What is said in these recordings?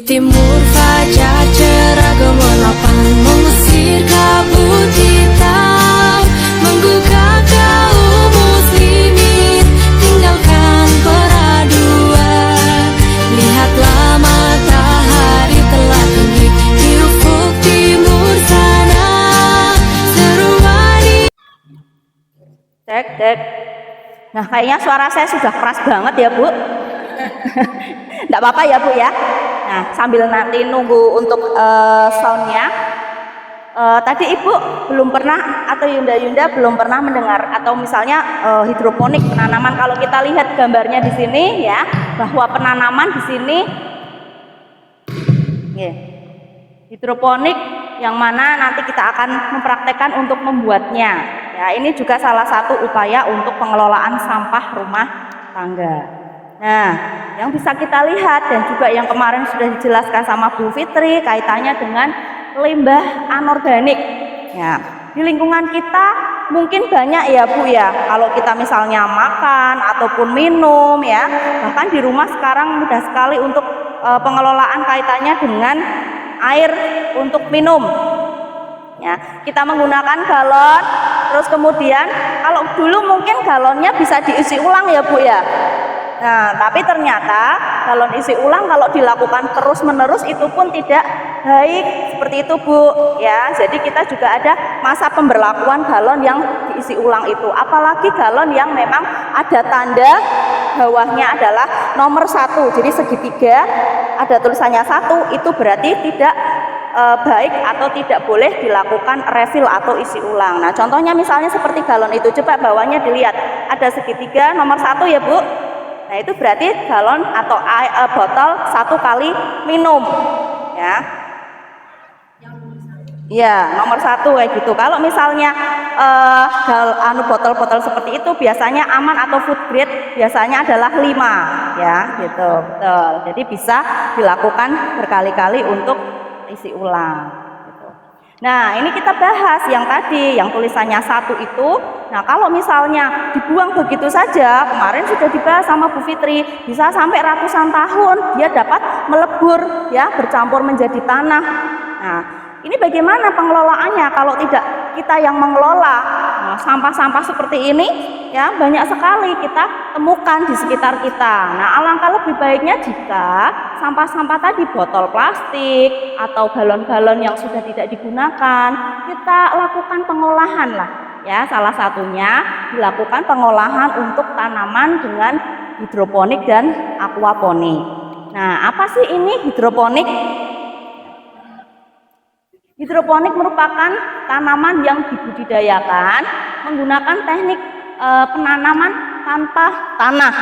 timur fajar cerah gemerlapan mengusir kabut hitam, menggugah kaum muslimin tinggalkan peraduan. Lihatlah matahari telah tinggi di ufuk timur sana, seruan di... Cek, cek. Nah, kayaknya suara saya sudah keras banget ya, Bu. Enggak apa-apa ya, Bu ya. Nah, sambil nanti nunggu untuk soundnya. Tadi Ibu belum pernah atau Yunda belum pernah mendengar atau misalnya hidroponik penanaman. Kalau kita lihat gambarnya di sini ya, bahwa penanaman di sini hidroponik yang mana nanti kita akan mempraktekkan untuk membuatnya. Ya, ini juga salah satu upaya untuk pengelolaan sampah rumah tangga. Nah, yang bisa kita lihat dan juga yang kemarin sudah dijelaskan sama Bu Fitri kaitannya dengan limbah anorganik. Ya, di lingkungan kita mungkin banyak ya Bu ya. Kalau kita misalnya makan ataupun minum ya, bahkan di rumah sekarang mudah sekali untuk pengelolaan kaitannya dengan air untuk minum. Ya, kita menggunakan galon, terus kemudian kalau dulu mungkin galonnya bisa diisi ulang ya Bu ya. Nah, tapi ternyata galon isi ulang kalau dilakukan terus-menerus itu pun tidak baik seperti itu Bu ya. Jadi kita juga ada masa pemberlakuan galon yang diisi ulang itu. Apalagi galon yang memang ada tanda bawahnya adalah nomor 1. Jadi segitiga ada tulisannya 1, itu berarti tidak baik atau tidak boleh dilakukan refill atau isi ulang. Nah, contohnya misalnya seperti galon itu, coba bawahnya dilihat ada segitiga nomor 1 ya Bu. Nah, itu berarti galon atau botol 1 kali minum ya. Ya, nomor 1 kayak gitu. Kalau misalnya botol-botol seperti itu biasanya aman atau food grade biasanya adalah 5 ya, gitu. Betul. Jadi bisa dilakukan berkali-kali untuk isi ulang gitu. Nah, ini kita bahas yang tadi yang tulisannya 1 itu. Nah, kalau misalnya dibuang begitu saja, kemarin sudah dibahas sama Bu Fitri, bisa sampai ratusan tahun dia dapat melebur ya, bercampur menjadi tanah. Nah, ini bagaimana pengelolaannya kalau tidak kita yang mengelola? Nah, sampah-sampah seperti ini ya banyak sekali kita temukan di sekitar kita. Nah, alangkah lebih baiknya jika sampah-sampah tadi, botol plastik atau galon-galon yang sudah tidak digunakan, kita lakukan pengolahan lah ya. Salah satunya dilakukan pengolahan untuk tanaman dengan hidroponik dan aquaponik. Nah, apa sih ini hidroponik? Hidroponik merupakan tanaman yang dibudidayakan menggunakan teknik penanaman tanpa tanah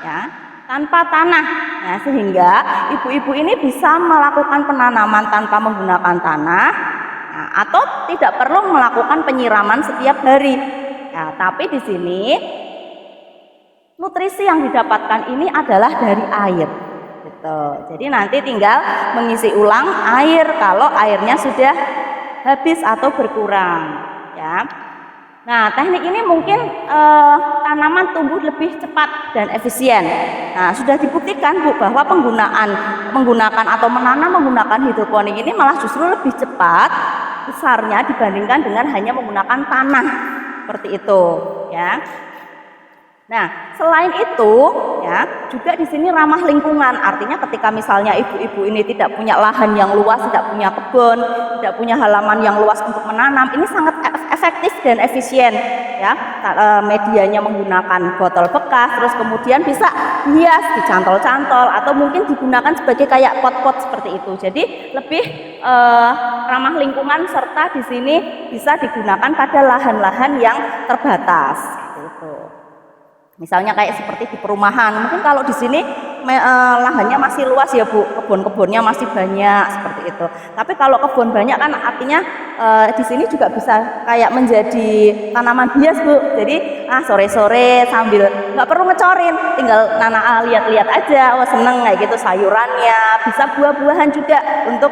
ya, tanpa tanah. Nah, sehingga ibu-ibu ini bisa melakukan penanaman tanpa menggunakan tanah, nah, atau tidak perlu melakukan penyiraman setiap hari. Ya, tapi di sini nutrisi yang didapatkan ini adalah dari air. Gitu. Jadi nanti tinggal mengisi ulang air kalau airnya sudah habis atau berkurang ya. Nah, teknik ini mungkin tanaman tumbuh lebih cepat dan efisien. Nah, sudah dibuktikan Bu bahwa menggunakan atau menanam menggunakan hidroponik ini malah justru lebih cepat besarnya dibandingkan dengan hanya menggunakan tanah seperti itu ya. Nah, selain itu ya, juga di sini ramah lingkungan. Artinya ketika misalnya ibu-ibu ini tidak punya lahan yang luas, tidak punya kebun, tidak punya halaman yang luas untuk menanam, ini sangat efektif dan efisien ya. Medianya menggunakan botol bekas, terus kemudian bisa dihias, dicantol-cantol atau mungkin digunakan sebagai kayak pot-pot seperti itu. Jadi lebih ramah lingkungan serta di sini bisa digunakan pada lahan-lahan yang terbatas gitu. Misalnya kayak seperti di perumahan, mungkin kalau di sini lahannya masih luas ya Bu, kebun-kebunnya masih banyak seperti itu. Tapi kalau kebun banyak kan artinya di sini juga bisa kayak menjadi tanaman hias Bu. Jadi sore-sore sambil nggak perlu ngecorin, tinggal lihat-lihat aja, wah seneng kayak gitu sayurannya, bisa buah-buahan juga untuk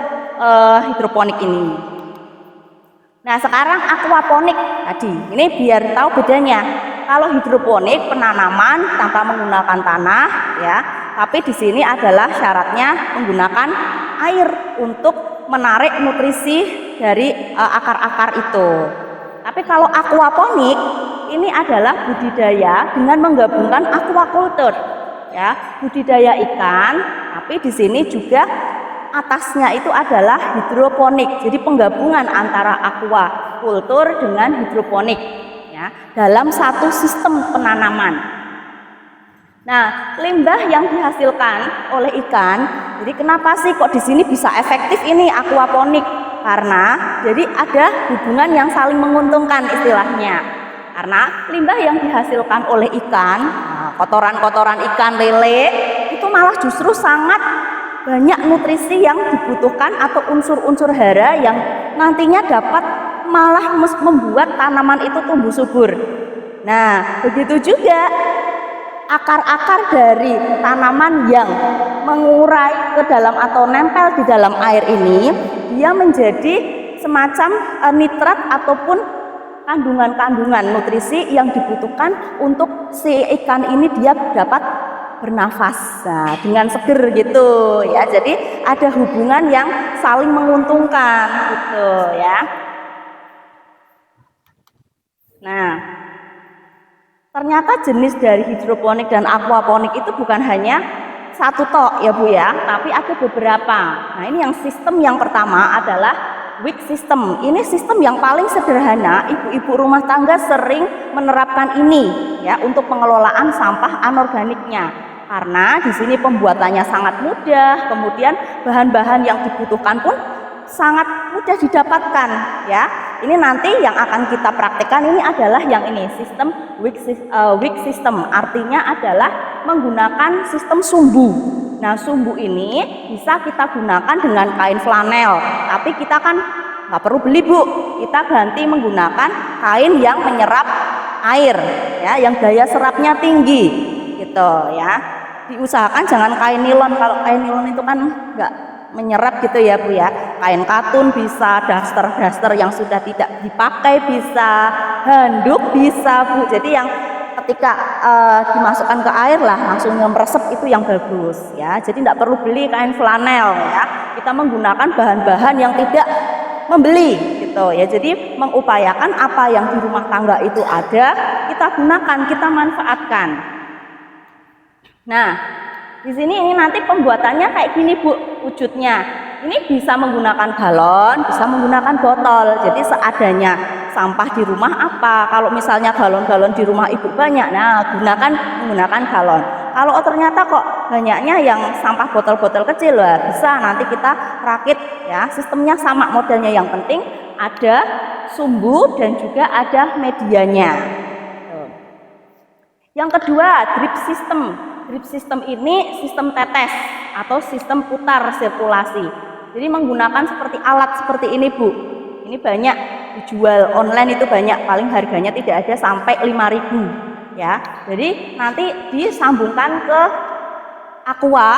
hidroponik ini. Nah, sekarang aquaponik tadi, ini biar tahu bedanya. Kalau hidroponik penanaman tanpa menggunakan tanah ya, Tapi di sini adalah syaratnya menggunakan air untuk menarik nutrisi dari akar-akar itu. Tapi kalau aquaponik ini adalah budidaya dengan menggabungkan aquaculture, ya, budidaya ikan. Tapi di sini juga atasnya itu adalah hidroponik. Jadi penggabungan antara aquaculture dengan hidroponik, ya, dalam satu sistem penanaman. Nah, limbah yang dihasilkan oleh ikan, jadi kenapa sih kok di sini bisa efektif ini aquaponik? Karena jadi ada hubungan yang saling menguntungkan istilahnya. Karena limbah yang dihasilkan oleh ikan, kotoran-kotoran ikan lele itu malah justru sangat banyak nutrisi yang dibutuhkan atau unsur-unsur hara yang nantinya dapat malah membuat tanaman itu tumbuh subur. Nah, begitu juga akar-akar dari tanaman yang mengurai ke dalam atau nempel di dalam air ini, dia menjadi semacam nitrat ataupun kandungan-kandungan nutrisi yang dibutuhkan untuk si ikan ini dia dapat bernafas, nah, dengan seger gitu ya. Jadi ada hubungan yang saling menguntungkan gitu ya. Nah, ternyata jenis dari hidroponik dan aquaponik itu bukan hanya satu tok ya Bu ya, tapi ada beberapa. Nah, ini yang sistem yang pertama adalah wick system. Ini sistem yang paling sederhana, ibu-ibu rumah tangga sering menerapkan ini ya untuk pengelolaan sampah anorganiknya. Karena di sini pembuatannya sangat mudah, kemudian bahan-bahan yang dibutuhkan pun sangat mudah didapatkan ya. Ini nanti yang akan kita praktekkan ini adalah yang ini, sistem wick system. Artinya adalah menggunakan sistem sumbu. Nah, sumbu ini bisa kita gunakan dengan kain flanel, tapi kita kan nggak perlu beli Bu, kita ganti menggunakan kain yang menyerap air ya, yang daya serapnya tinggi gitu ya. Diusahakan jangan kain nilon, kalau kain nilon itu kan nggak menyerap gitu ya Bu ya. Kain katun bisa, daster yang sudah tidak dipakai bisa, handuk bisa Bu. Jadi yang ketika dimasukkan ke air lah langsung meresep itu yang bagus ya. Jadi tidak perlu beli kain flanel ya. Kita menggunakan bahan-bahan yang tidak membeli gitu ya. Jadi mengupayakan apa yang di rumah tangga itu ada, kita gunakan, kita manfaatkan. Nah, di sini ini nanti pembuatannya kayak gini Bu wujudnya. Ini bisa menggunakan galon, bisa menggunakan botol. Jadi seadanya sampah di rumah apa. Kalau misalnya galon-galon di rumah Ibu banyak, nah menggunakan galon. Kalau ternyata kok banyaknya yang sampah botol-botol kecil, lah bisa nanti kita rakit ya. Sistemnya sama modelnya, yang penting ada sumbu dan juga ada medianya. Yang kedua, drip system. Drip system ini sistem tetes atau sistem putar sirkulasi. Jadi menggunakan seperti alat seperti ini Bu. Ini banyak dijual online, itu banyak, paling harganya tidak ada sampai 5.000 ya. Jadi nanti disambungkan ke aqua,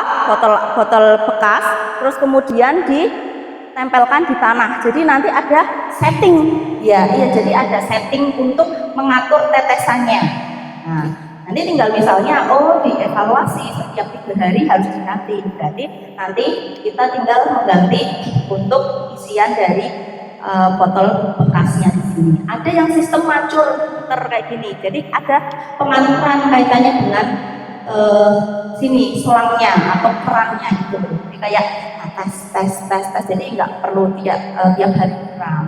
botol bekas, terus kemudian ditempelkan di tanah. Jadi nanti ada setting ya, jadi ada setting untuk mengatur tetesannya. Nah, nanti tinggal misalnya dievaluasi setiap 3 hari harus diganti. Berarti nanti kita tinggal mengganti untuk isian dari botol bekasnya di sini. Ada yang sistem macul kayak gini. Jadi ada pengaturan kaitannya dengan sini selangnya atau kerannya gitu. Jadi kayak tes. Jadi nggak perlu tiap hari kurang.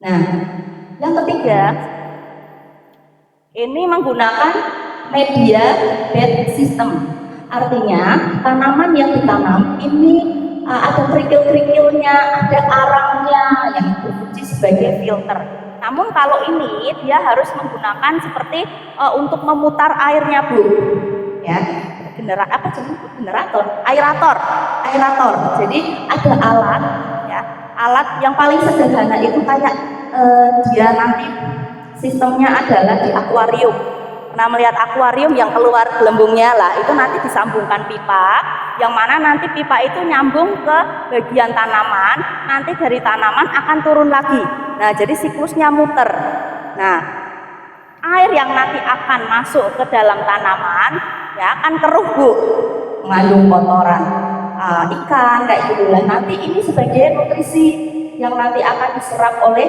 Nah, yang ketiga, ini menggunakan media bed system. Artinya tanaman yang ditanam ini ada kerikil-kerikilnya, ada arangnya yang berfungsi sebagai filter. Namun kalau ini dia harus menggunakan seperti untuk memutar airnya Bu, ya, aerator. Jadi ada alat, ya, alat yang paling sederhana itu kayak dia nanti sistemnya adalah di akuarium. Nah, melihat akuarium yang keluar gelembungnya lah, itu nanti disambungkan pipa, yang mana nanti pipa itu nyambung ke bagian tanaman, nanti dari tanaman akan turun lagi. Nah, jadi siklusnya muter. Nah, air yang nanti akan masuk ke dalam tanaman ya akan keruh Bu, mengandung kotoran ikan kayak gitulah. Nanti ini sebagai nutrisi yang nanti akan diserap oleh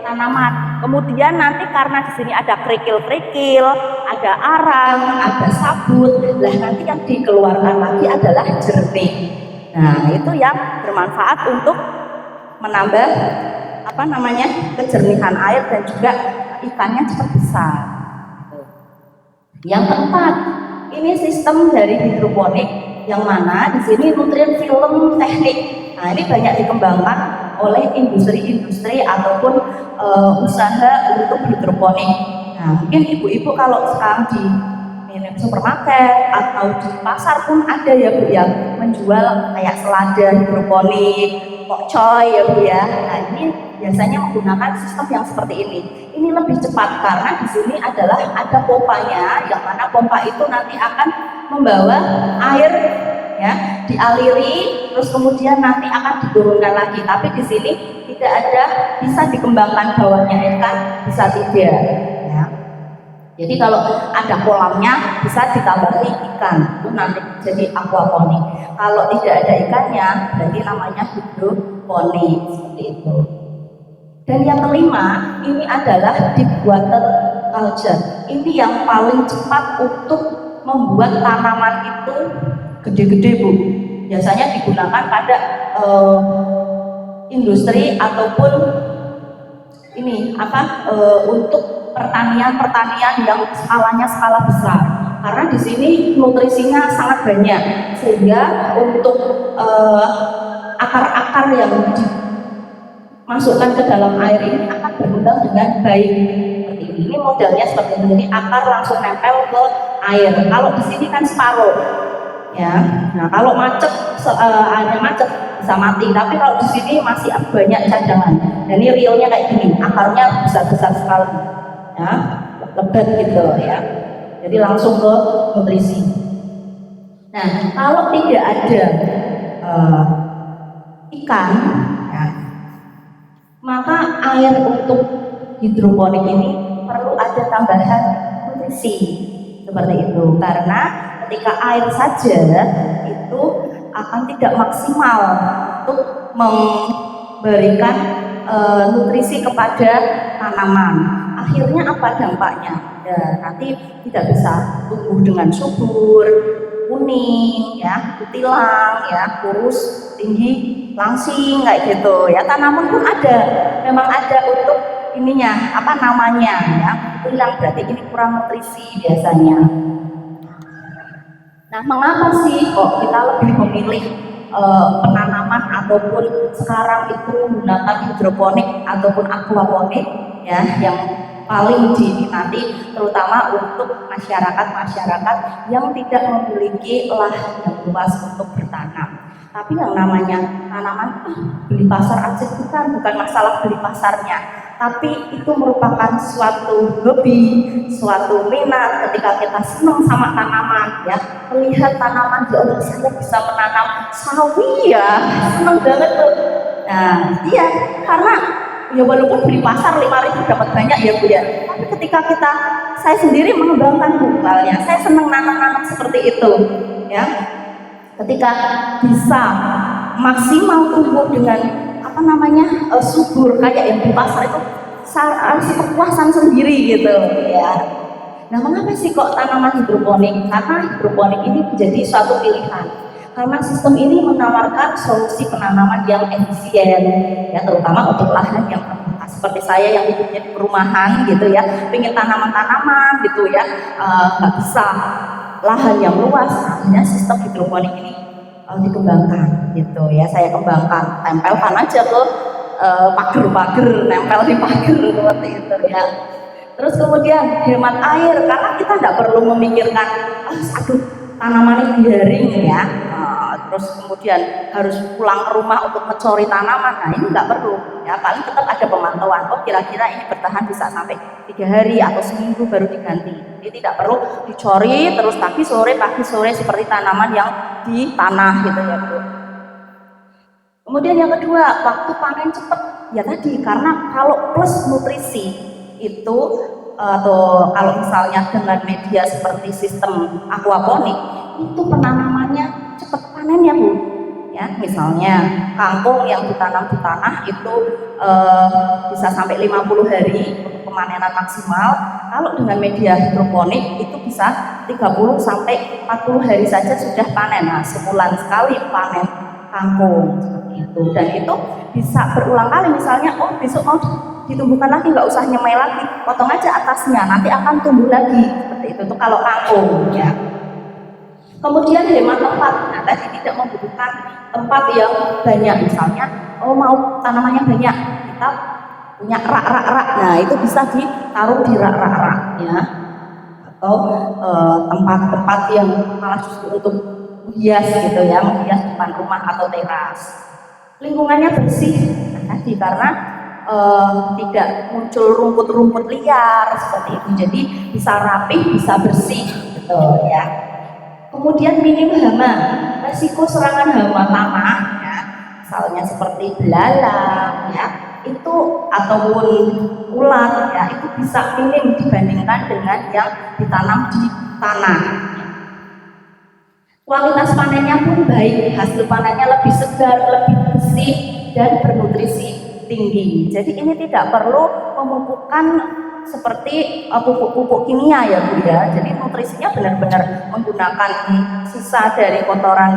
tanaman. Kemudian nanti karena di sini ada kerikil-kerikil, ada arang, ada sabut, lah nanti yang dikeluarkan lagi adalah jernih. Nah, itu yang bermanfaat untuk menambah kejernihan air dan juga ikannya cepat besar. Yang keempat, ini sistem dari hidroponik yang mana di sini nutrien film teknik. Nah, ini banyak dikembangkan oleh industri-industri ataupun usaha untuk hidroponik. Nah, mungkin ibu-ibu kalau sekarang di supermarket atau di pasar pun ada ya Bu yang menjual kayak selada hidroponik, pokcoy ya Bu ya. Nah, ini biasanya menggunakan sistem yang seperti ini. Ini lebih cepat karena di sini adalah ada pompanya, yang mana pompa itu nanti akan membawa air ya dialiri, terus kemudian nanti akan diturunkan lagi. Tapi di sini tidak ada bisa dikembangkan bawahnya ikan, bisa tidak. Ya. Jadi kalau ada kolamnya bisa ditambahi ikan, itu nanti jadi aquaponik. Kalau tidak ada ikannya, berarti namanya hidroponik seperti itu. Dan yang kelima, ini adalah deep water culture. Ini yang paling cepat untuk membuat tanaman itu gede-gede Bu. Biasanya digunakan pada industri ataupun ini untuk pertanian yang skalanya skala besar. Karena di sini nutrisinya sangat banyak, sehingga untuk akar-akar yang dimasukkan ke dalam air ini akan berkembang dengan baik. Seperti ini. Ini modelnya seperti ini. Jadi akar langsung nempel ke air. Kalau di sini kan separuh, ya. Nah kalau airnya macet bisa mati. Tapi kalau di sini masih banyak cadangan. Dan ini realnya kayak gini. Akarnya besar-besar sekali, ya, lebat gitu ya. Jadi langsung ke nutrisi. Nah kalau tidak ada ikan, ya, maka air untuk hidroponik ini perlu ada tambahan nutrisi seperti itu, karena ketika air saja itu akan tidak maksimal untuk memberikan nutrisi kepada tanaman. Akhirnya apa dampaknya? Ya, nanti tidak bisa tumbuh dengan subur, kuning, ya, kutilang, ya, kurus, tinggi, langsing kayak gitu. Ya, tanaman pun ada, memang ada untuk ininya, ya, kutilang berarti ini kurang nutrisi biasanya. Nah, mengapa sih kok kita lebih memilih penanaman ataupun sekarang itu menggunakan hidroponik ataupun aquaponik ya, yang paling diminati terutama untuk masyarakat yang tidak memiliki lahan yang luas untuk bertanam. Tapi yang namanya tanaman beli pasar aja bukan masalah beli pasarnya, tapi itu merupakan suatu hobi, suatu minat ketika kita senang sama tanaman ya, melihat tanaman di Allah saya bisa menanam sawi ya, senang banget tuh. Nah iya, karena ya walaupun beli pasar 5.000 dapat banyak ya Bu ya, tapi ketika saya sendiri mengembangkan bukalnya, saya senang nanam seperti itu ya, ketika bisa maksimal tumbuh dengan subur kayak yang di pasar itu harus kepuasan sendiri gitu ya. Nah mengapa sih kok tanaman hidroponik? Karena hidroponik ini menjadi suatu pilihan, karena sistem ini menawarkan solusi penanaman yang efisien ya, terutama untuk lahan yang terbatas seperti saya yang hidupnya di perumahan gitu ya, pengen tanaman gitu ya, nggak bisa lahan yang luas. Akhirnya sistem hidroponik ini dikembangkan gitu ya, saya kembangkan, tempelkan aja ke pagar-pagar, nempel di pagar seperti itu ya. Terus kemudian hemat air, karena kita tidak perlu memikirkan tanaman ini garing ya, terus kemudian harus pulang ke rumah untuk mencori tanaman. Nah ini nggak perlu ya, paling tetap ada pemantauan, kira-kira ini bertahan bisa sampai 3 hari atau seminggu baru diganti. Jadi tidak perlu dicori terus pagi sore seperti tanaman yang di tanah gitu ya Bu. Kemudian yang kedua, waktu panen cepat ya tadi, karena kalau plus nutrisi itu atau kalau misalnya dengan media seperti sistem aquaponik itu penanamannya cepat panen ya Bu. Ya, misalnya kangkung yang ditanam di tanah itu bisa sampai 50 hari untuk pemanenan maksimal. Kalau dengan media hidroponik itu bisa 30 sampai 40 hari saja sudah panen. Nah, sebulan sekali panen kangkung seperti itu. Dan itu bisa berulang kali, misalnya oh besok mau ditumbuhkan lagi, nggak usah nyemai lagi, potong aja atasnya, nanti akan tumbuh lagi seperti itu kalau kangkung ya. Kemudian hemat tempat, nah tadi tidak membutuhkan tempat yang banyak, misalnya oh mau tanamannya banyak, kita punya rak-rak, nah itu bisa ditaruh di rak-rak ya, atau tempat-tempat yang malah justru untuk menghias gitu ya, menghias depan rumah atau teras. Lingkungannya bersih, nah tadi karena tidak muncul rumput-rumput liar seperti itu, jadi bisa rapi, bisa bersih gitu ya. Kemudian minim hama, resiko serangan hama tanah ya, misalnya seperti belalang ya, itu ataupun ulat ya, itu bisa minim dibandingkan dengan yang ditanam di tanah. Kualitas panennya pun baik, hasil panennya lebih segar, lebih bersih dan bernutrisi tinggi. Jadi ini tidak perlu memupukkan seperti pupuk-pupuk kimia ya Bu ya. Jadi nutrisinya benar-benar menggunakan sisa dari kotoran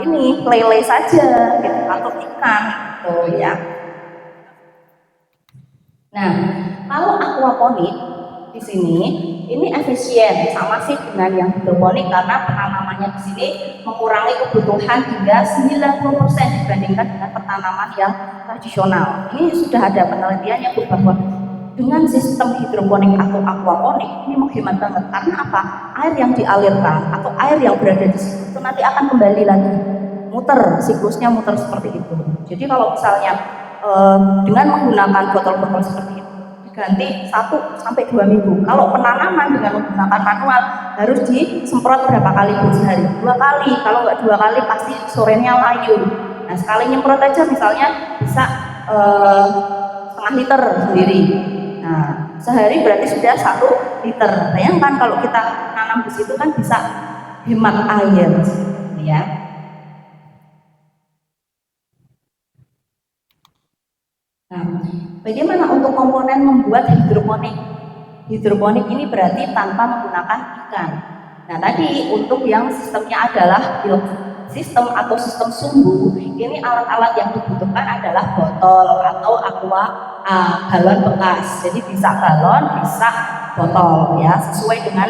ini lele saja gitu, atau ikan gitu ya. Nah, kalau aquaponik di sini ini efisien sama sih dengan yang hidroponik karena penanamannya di sini mengurangi kebutuhan hingga 90% dibandingkan dengan pertanaman yang tradisional. Ini sudah ada penelitiannya bahwa dengan sistem hidroponik atau aquaponik ini menghemat banget, karena apa? Air yang dialirkan atau air yang berada di situ itu nanti akan kembali lagi muter, siklusnya muter seperti itu. Jadi kalau misalnya dengan menggunakan botol-botol seperti itu diganti 1 sampai 2 minggu. Kalau penanaman dengan menggunakan manual harus disemprot berapa kali Bu sehari? 2 kali. Kalau nggak 2 kali pasti sorenya layu. Nah, sekali nyemprot aja misalnya bisa setengah liter sendiri. Nah, sehari berarti sudah 1 liter. Bayangkan kalau kita nanam di situ kan bisa hemat air, ya. Nah, bagaimana untuk komponen membuat hidroponik? Hidroponik ini berarti tanpa menggunakan ikan. Nah, tadi untuk yang sistemnya adalah sistem atau sistem sumbu, ini alat-alat yang dibutuhkan adalah botol atau galon bekas. Jadi bisa galon, bisa botol ya, sesuai dengan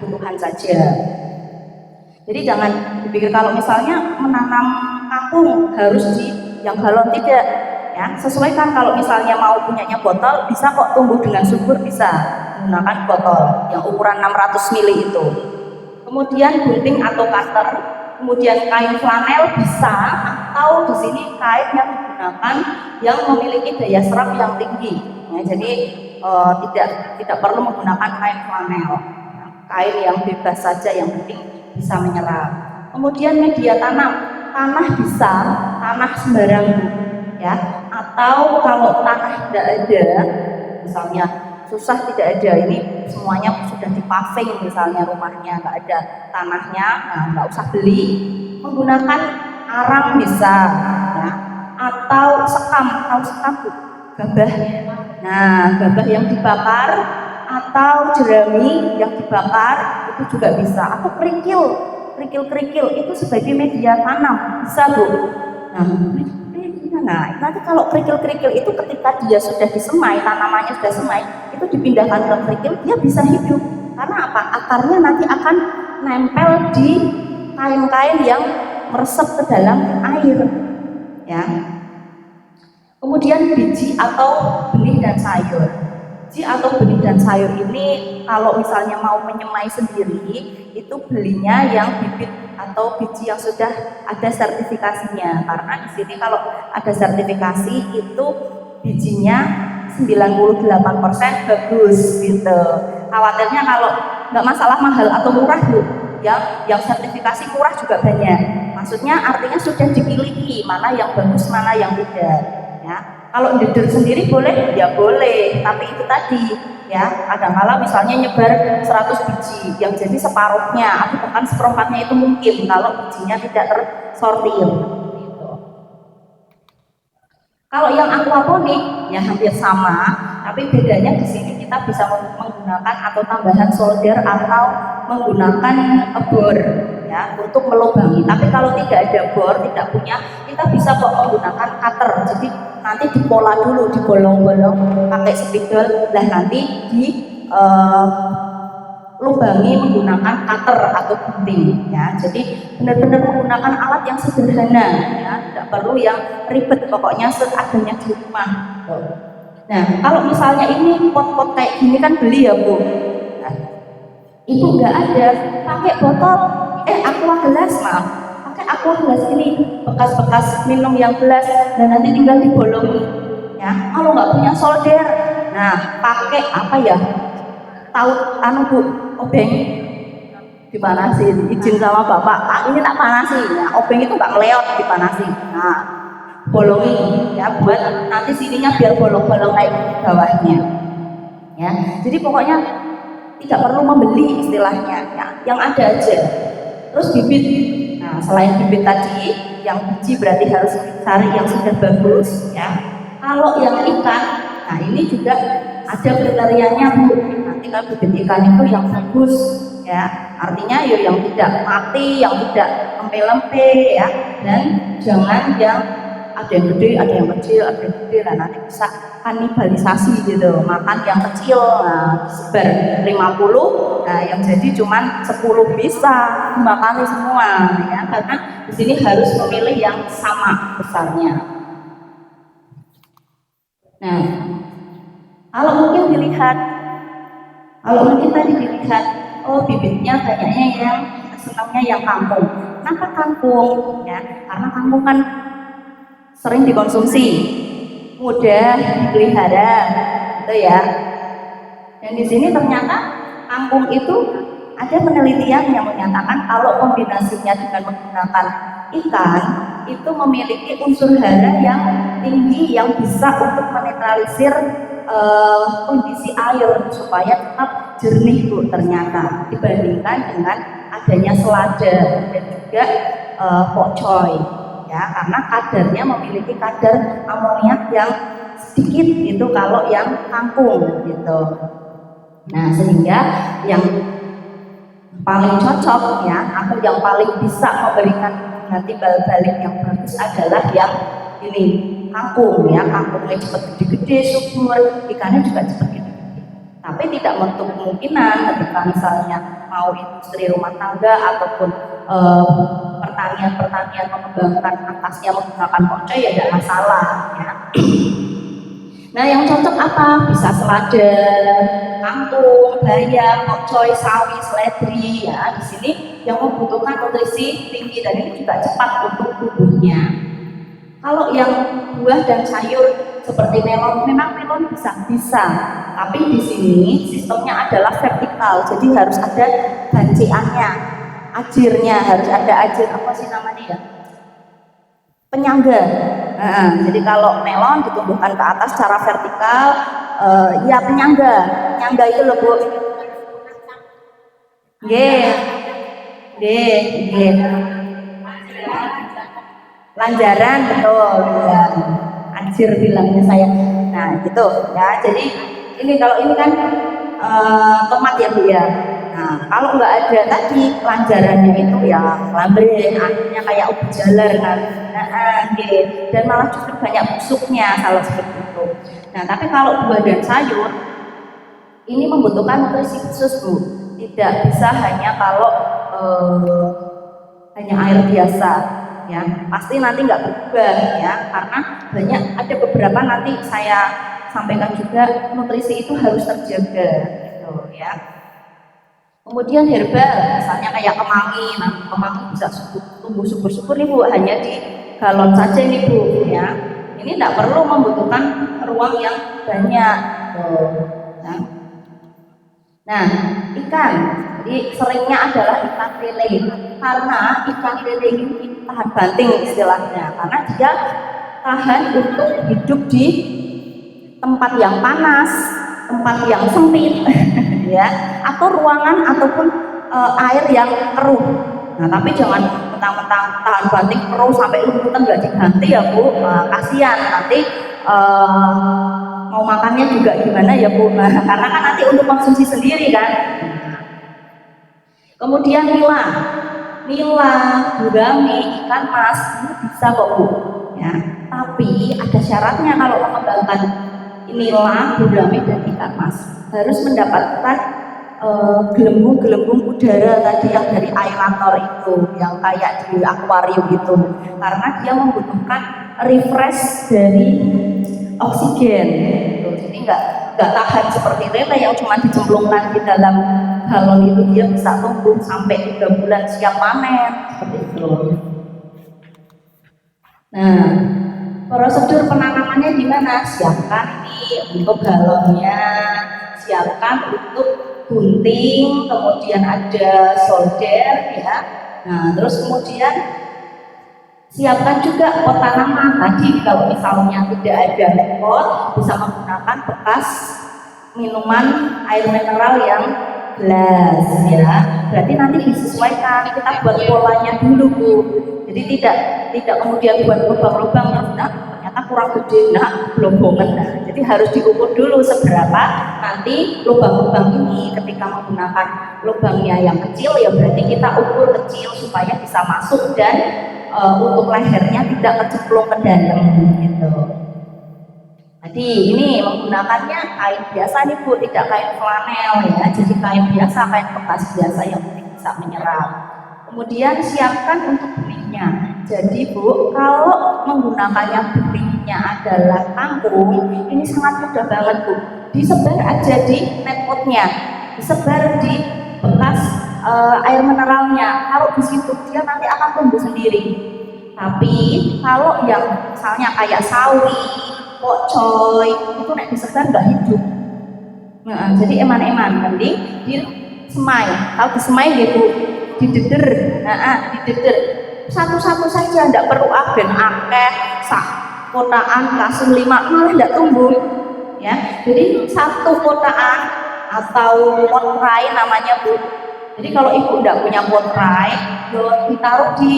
kebutuhan saja. Jadi jangan dipikir kalau misalnya menanam kangkung harus di yang galon, tidak ya. Sesuaikan, kalau misalnya mau punyanya botol bisa kok tumbuh dengan subur, bisa menggunakan botol yang ukuran 600 ml itu. Kemudian gunting atau cutter, kemudian kain flanel bisa, atau di sini kain yang digunakan yang memiliki daya serap yang tinggi. Ya, jadi tidak perlu menggunakan kain flanel, kain yang bebas saja yang penting bisa menyerap. Kemudian media tanam, tanah bisa, tanah sembarang ya, atau kalau tanah tidak ada, misalnya susah tidak ada, ini semuanya sudah dipaving misalnya rumahnya nggak ada tanahnya, nah nggak usah beli, menggunakan arang bisa ya, atau sekam, tahu sekam gabah, nah gabah yang dibakar atau jerami yang dibakar itu juga bisa, atau kerikil itu sebagai media tanam bisa Bu. Nah, nanti kalau kerikil itu ketika dia sudah disemai, tanamannya sudah semai, itu dipindahkan ke kerikil, dia bisa hidup. Karena apa? Akarnya nanti akan nempel di kain-kain yang meresap ke dalam air. Ya. Kemudian biji atau benih dan sayur. Biji atau benih dan sayur ini kalau misalnya mau menyemai sendiri, itu belinya yang bibit atau biji yang sudah ada sertifikasinya, karena di sini kalau ada sertifikasi itu bijinya 98% bagus gitu. Khawatirnya kalau nggak masalah mahal atau murah Bu, yang sertifikasi murah juga banyak. Maksudnya artinya sudah dipilih mana yang bagus, mana yang tidak. Ya, kalau ndeder sendiri boleh, ya boleh, tapi itu tadi ya. Kadang-kala misalnya nyebar 100 biji, yang jadi separuhnya atau bahkan seperempatnya itu mungkin kalau bijinya tidak tersortir. Gitu. Kalau yang aquaponik ya hampir sama, tapi bedanya di sini kita bisa menggunakan atau tambahan solder atau menggunakan bor ya untuk melubangi. Tapi kalau tidak ada bor, tidak punya, kita bisa kok menggunakan cutter. Jadi nanti dipola dulu, dibolong-bolong pakai spidol, dan nanti di lubangi menggunakan cutter atau gunting ya. Jadi benar-benar menggunakan alat yang sederhana ya, tidak perlu yang ribet, pokoknya seadanya di rumah. Nah, kalau misalnya ini pot-pot kayak gini kan beli ya Bu. Nah, Ibu nggak ada, pakai botol aqua gelas, maaf, pakai aqua gelas ini, bekas-bekas minum yang gelas, dan nanti tinggal dibolongi ya. Kalau nggak punya solder, nah pakai apa ya, tahu anu Bu, obeng dipanasin, izin sama bapak, ini tak panasin ya, obeng itu nggak meleot, dipanasin. Nah, bolongi ya, buat nanti sininya biar bolong-bolong kayak bawahnya ya. Jadi pokoknya tidak perlu membeli istilahnya ya, yang ada aja. Terus bibit, nah selain bibit tadi yang biji berarti harus cari yang sudah bagus ya. Kalau yang ikan, nah ini juga ada kriterianya Bu. Nanti kalau bibit ikan itu yang bagus ya, artinya ya yang tidak mati, yang tidak lempe-lempe ya, dan jangan yang ada yang gede, ada yang kecil, ada yang gede, nah nanti bisa kanibalisasi gitu, makan yang kecil, nah sebar 50, nah yang jadi cuman 10 bisa dimakan semua ya, karena di sini harus memilih yang sama besarnya. Nah, kalau mungkin tadi dilihat, oh bibitnya banyaknya yang senangnya yang kangkung. Kenapa kangkung? Ya, karena kangkung kan sering dikonsumsi, mudah dipelihara, gitu ya. Dan di sini ternyata kangkung itu ada penelitian yang menyatakan kalau kombinasinya dengan menggunakan ikan itu memiliki unsur hara yang tinggi yang bisa untuk menetralisir kondisi air supaya tetap jernih Bu, ternyata dibandingkan dengan adanya selada dan juga pokcoy ya, karena kadarnya memiliki kadar amoniak yang sedikit itu kalau yang kangkung gitu. Nah, sehingga yang paling cocok ya, atau yang paling bisa memberikan timbal balik yang bagus adalah yang ini, kangkung ya. Kangkungnya cepat gede-gede, subur, ikannya juga cepat gede-gede. Tapi tidak menutup kemungkinan ketika misalnya mau industri rumah tangga ataupun pertanian mengembangkan atasnya menggunakan pokcoy ya tidak masalah ya. Nah, yang cocok apa? Bisa selada, kangkung, bayam, pokcoy, sawi, seledri ya. Di sini yang membutuhkan nutrisi tinggi dan ini juga cepat untuk tubuhnya. Kalau yang buah dan sayur seperti melon, memang melon bisa, tapi di sini sistemnya adalah vertikal, jadi harus ada banciannya, ajirnya, harus ada ajir, apa sih namanya ya? Penyangga. Nah, jadi kalau melon ditumbuhkan ke atas secara vertikal, ya penyangga itu loh Bu. Lanjaran, betul ya. Anjir bilangnya saya. Nah gitu ya. Jadi ini kalau ini kan tomat ya Bu ya. Nah kalau nggak ada tadi lanjarannya itu ya lambe, akhirnya kayak ubi jalar kan. Dan malah justru banyak busuknya kalau seperti itu. Nah tapi kalau buah dan sayur ini membutuhkan nutrisi khusus Bu. Tidak bisa hanya kalau hanya air biasa ya, pasti nanti nggak berubah ya, karena banyak ada beberapa nanti saya sampaikan juga nutrisi itu harus terjaga gitu ya. Kemudian herbal misalnya kayak kemangi, nah kemangi bisa tumbuh subur-subur nih Bu, hanya di galon saja nih Bu ya. Ini tidak perlu membutuhkan ruang yang banyak ya. Nah ikan, jadi seringnya adalah ikan lele, karena ikan lele ini tahan banting istilahnya, karena dia tahan untuk hidup di tempat yang panas, tempat yang sempit ya, atau ruangan ataupun air yang keruh. Nah, tapi jangan mentang-mentang tahan banting keruh sampai lumutan nggak diganti ya Bu. Kasihan nanti mau makannya juga gimana ya Bu. Karena kan nanti untuk konsumsi sendiri kan. Kemudian nila, gurame, ikan mas ini bisa kok Bu. Ya, tapi ada syaratnya kalau mengembangkan nila, gurame dan ikan mas harus mendapatkan gelembung-gelembung udara tadi yang dari aerator itu, yang kayak di akuarium itu, karena dia membutuhkan refresh dari oksigen gitu. Jadi nggak tahan seperti lele yang cuma dicemplungkan di dalam galon itu, dia bisa tumbuh sampai 3 bulan siap panen seperti itu. Nah, prosedur penanamannya gimana? Siapkan ini untuk galonnya, siapkan untuk gunting, kemudian ada solder ya. Nah, terus kemudian siapkan juga pot tanaman. Tadi kalau misalnya tidak ada pot, bisa menggunakan bekas minuman air mineral yang gelas ya. Berarti nanti disesuaikan, kita buat polanya dulu Bu. Jadi tidak kemudian buat lubang-lubang yang ternyata kurang gede, gelombongan. Jadi harus diukur dulu seberapa nanti lubang-lubang ini. Ketika menggunakan lubangnya yang kecil ya berarti kita ukur kecil supaya bisa masuk dan untuk lehernya tidak kecemplung ke dalam gitu. Jadi ini menggunakannya kain biasa nih Bu, tidak kain flanel ya. Jadi kain biasa, kain bekas biasa yang bisa menyerap. Kemudian siapkan untuk benihnya. Jadi Bu, kalau menggunakannya benihnya adalah kangkung, ini sangat mudah banget Bu. Disebar aja di net potnya, disebar di bekas air mineralnya. Kalau di situ dia nanti akan tumbuh sendiri. Tapi kalau yang misalnya kayak sawi, pokcoy, itu nek disebar nggak hidup. Nah, jadi eman-eman, mending di semai. Kalau di semai gitu, dideder, dideder. Satu-satu saja, tidak perlu agen akeh, sak kotaan kasih 5 malah tidak tumbuh. Ya, jadi satu kotaan atau potrai namanya Bu. Jadi kalau ibu tidak punya potrai, ditaruh di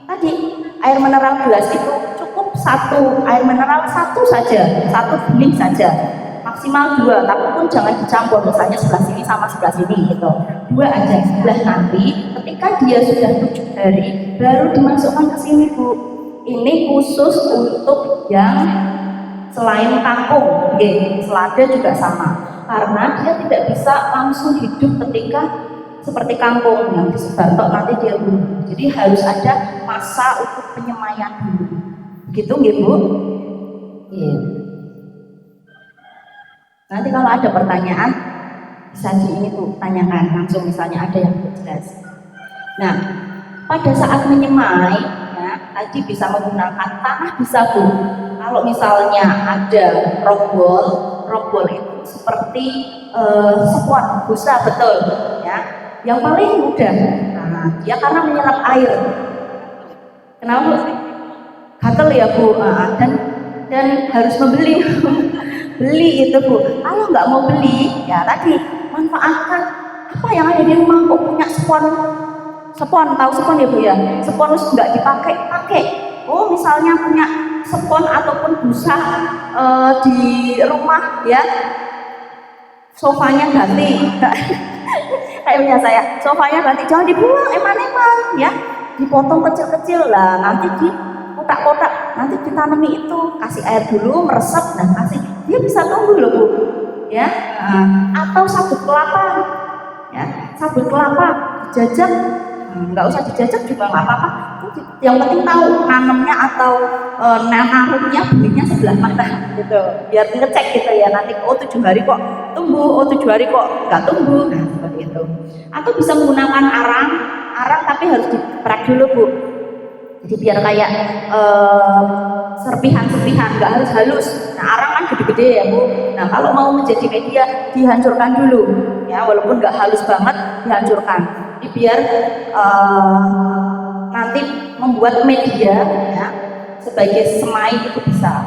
tadi air mineral gelas itu cukup satu air mineral satu saja, satu bening saja, maksimal 2, tapi pun jangan dicampur, misalnya sebelah sini sama sebelah sini gitu, 2 aja. Sebelah nanti ketika dia sudah 7 hari baru dimasukkan ke sini Bu. Ini khusus untuk yang selain kangkung, selada juga sama, karena dia tidak bisa langsung hidup ketika seperti kangkung yang disebar nanti dia tumbuh. Jadi harus ada masa untuk penyemaian dulu. Begitu nggih Bu? Iya. Nanti kalau ada pertanyaan bisa di ini tuh tanyakan langsung, misalnya ada yang belum jelas. Nah, pada saat menyemai ya, tadi bisa menggunakan tanah bisa Bu. Kalau misalnya ada rogbol itu seperti spon busa, betul ya. Yang paling mudah, dia karena menyerap air. Kenapa? Gatel ya Bu, dan harus membeli beli itu Bu. Kalau nggak mau beli, ya tadi manfaatkan apa yang ada di rumah. Kok punya spon, tahu spon ya Bu ya? Spon nggak pakai. Oh, misalnya punya spon ataupun busa di rumah ya, sofanya ganti. Kayaknya saya, sofanya ganti, jangan dibuang, eman-eman ya, dipotong kecil-kecil lah, nanti di kotak-kotak, nanti ditanami itu, kasih air dulu, meresap, dan kasih, dia bisa tumbuh loh Bu ya. Atau sabut kelapa ya, sabut kelapa dijajak, nggak usah dijajak juga nggak apa-apa, yang penting tahu nanamnya atau naruhnya benihnya sebelah mana gitu, biar ngecek gitu ya, nanti oh 7 hari kok tumbuh, oh 7 hari kok nggak tumbuh, nah seperti itu. Atau bisa menggunakan arang tapi harus diprak dulu Bu, jadi biar kayak serpihan-serpihan, nggak harus halus. Nah arang kan gede-gede ya Bu, nah kalau mau menjadi media dihancurkan dulu ya, walaupun nggak halus banget dihancurkan, jadi biar nanti membuat media ya, sebagai semai itu bisa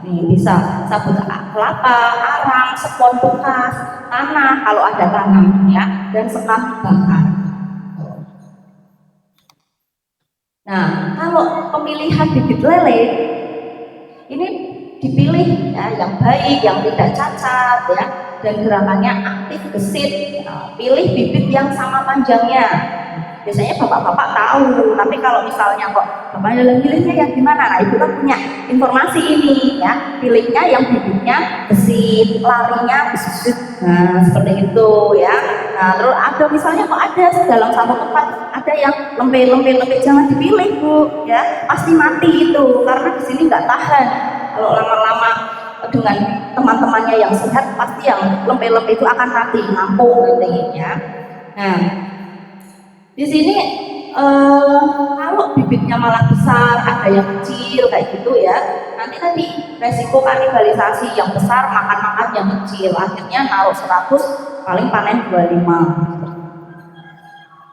Nih, bisa sabut kelapa, arang, spon bekas, tanah kalau ada tanah ya, dan sekam bakar. Nah, kalau pemilihan bibit lele ini dipilih ya yang baik, yang tidak cacat ya, dan gerakannya aktif, gesit. Nah, pilih bibit yang sama panjangnya. Biasanya bapak-bapak tahu, tapi kalau misalnya kok bapaknya pilihnya yang gimana, nah itu kan punya informasi ini ya, pilihnya yang bibitnya gesit, larinya gesit, nah seperti itu ya. Nah terus ada misalnya kok ada dalam satu tempat ada yang lembek, jangan dipilih bu ya, pasti mati itu karena di sini nggak tahan. Kalau lama-lama dengan teman-temannya yang sehat pasti yang lembek itu akan mati, ngampung nanti ya. Nah di sini kalau bibitnya malah besar, ada yang kecil kayak gitu ya. Nanti resiko kanibalisasi yang besar makan yang kecil. Akhirnya naruh 100 paling panen 25.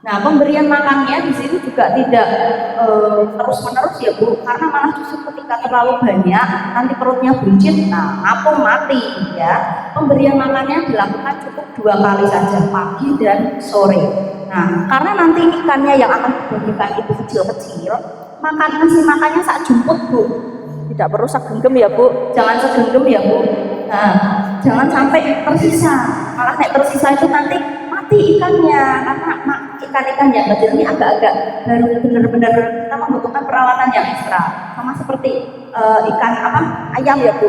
Nah, pemberian makannya di sini juga tidak terus-menerus ya Bu, karena malah justru ketika terlalu banyak nanti perutnya buncit, nah apung mati ya. Pemberian makannya dilakukan cukup 2 kali saja, pagi dan sore. Nah, karena nanti ikannya yang akan dibagikan itu kecil-kecil, makannya saat jemput Bu. Tidak perlu segenggam ya Bu, jangan segenggam ya Bu. Nah, jangan sampai tersisa, malah nek tersisa itu nanti mati ikannya, karena ikan-ikan yang kecil ini agak-agak baru benar-benar kita membutuhkan perawatan yang ekstra, sama seperti ikan ayam ya Bu.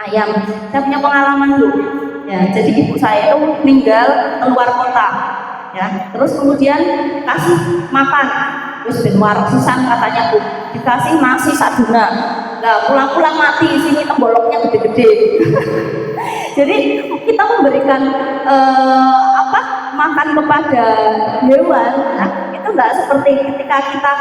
Ayam, saya punya pengalaman Bu. Ya, jadi ibu saya itu meninggal keluar kota, ya, terus kemudian kasih makan, terus ben warung sisan katanya Bu, dikasih nasi saduna, nah pulang-pulang mati, sini temboloknya gede-gede. Jadi kita memberikan makan kepada hewan, nah, itu enggak seperti ketika kita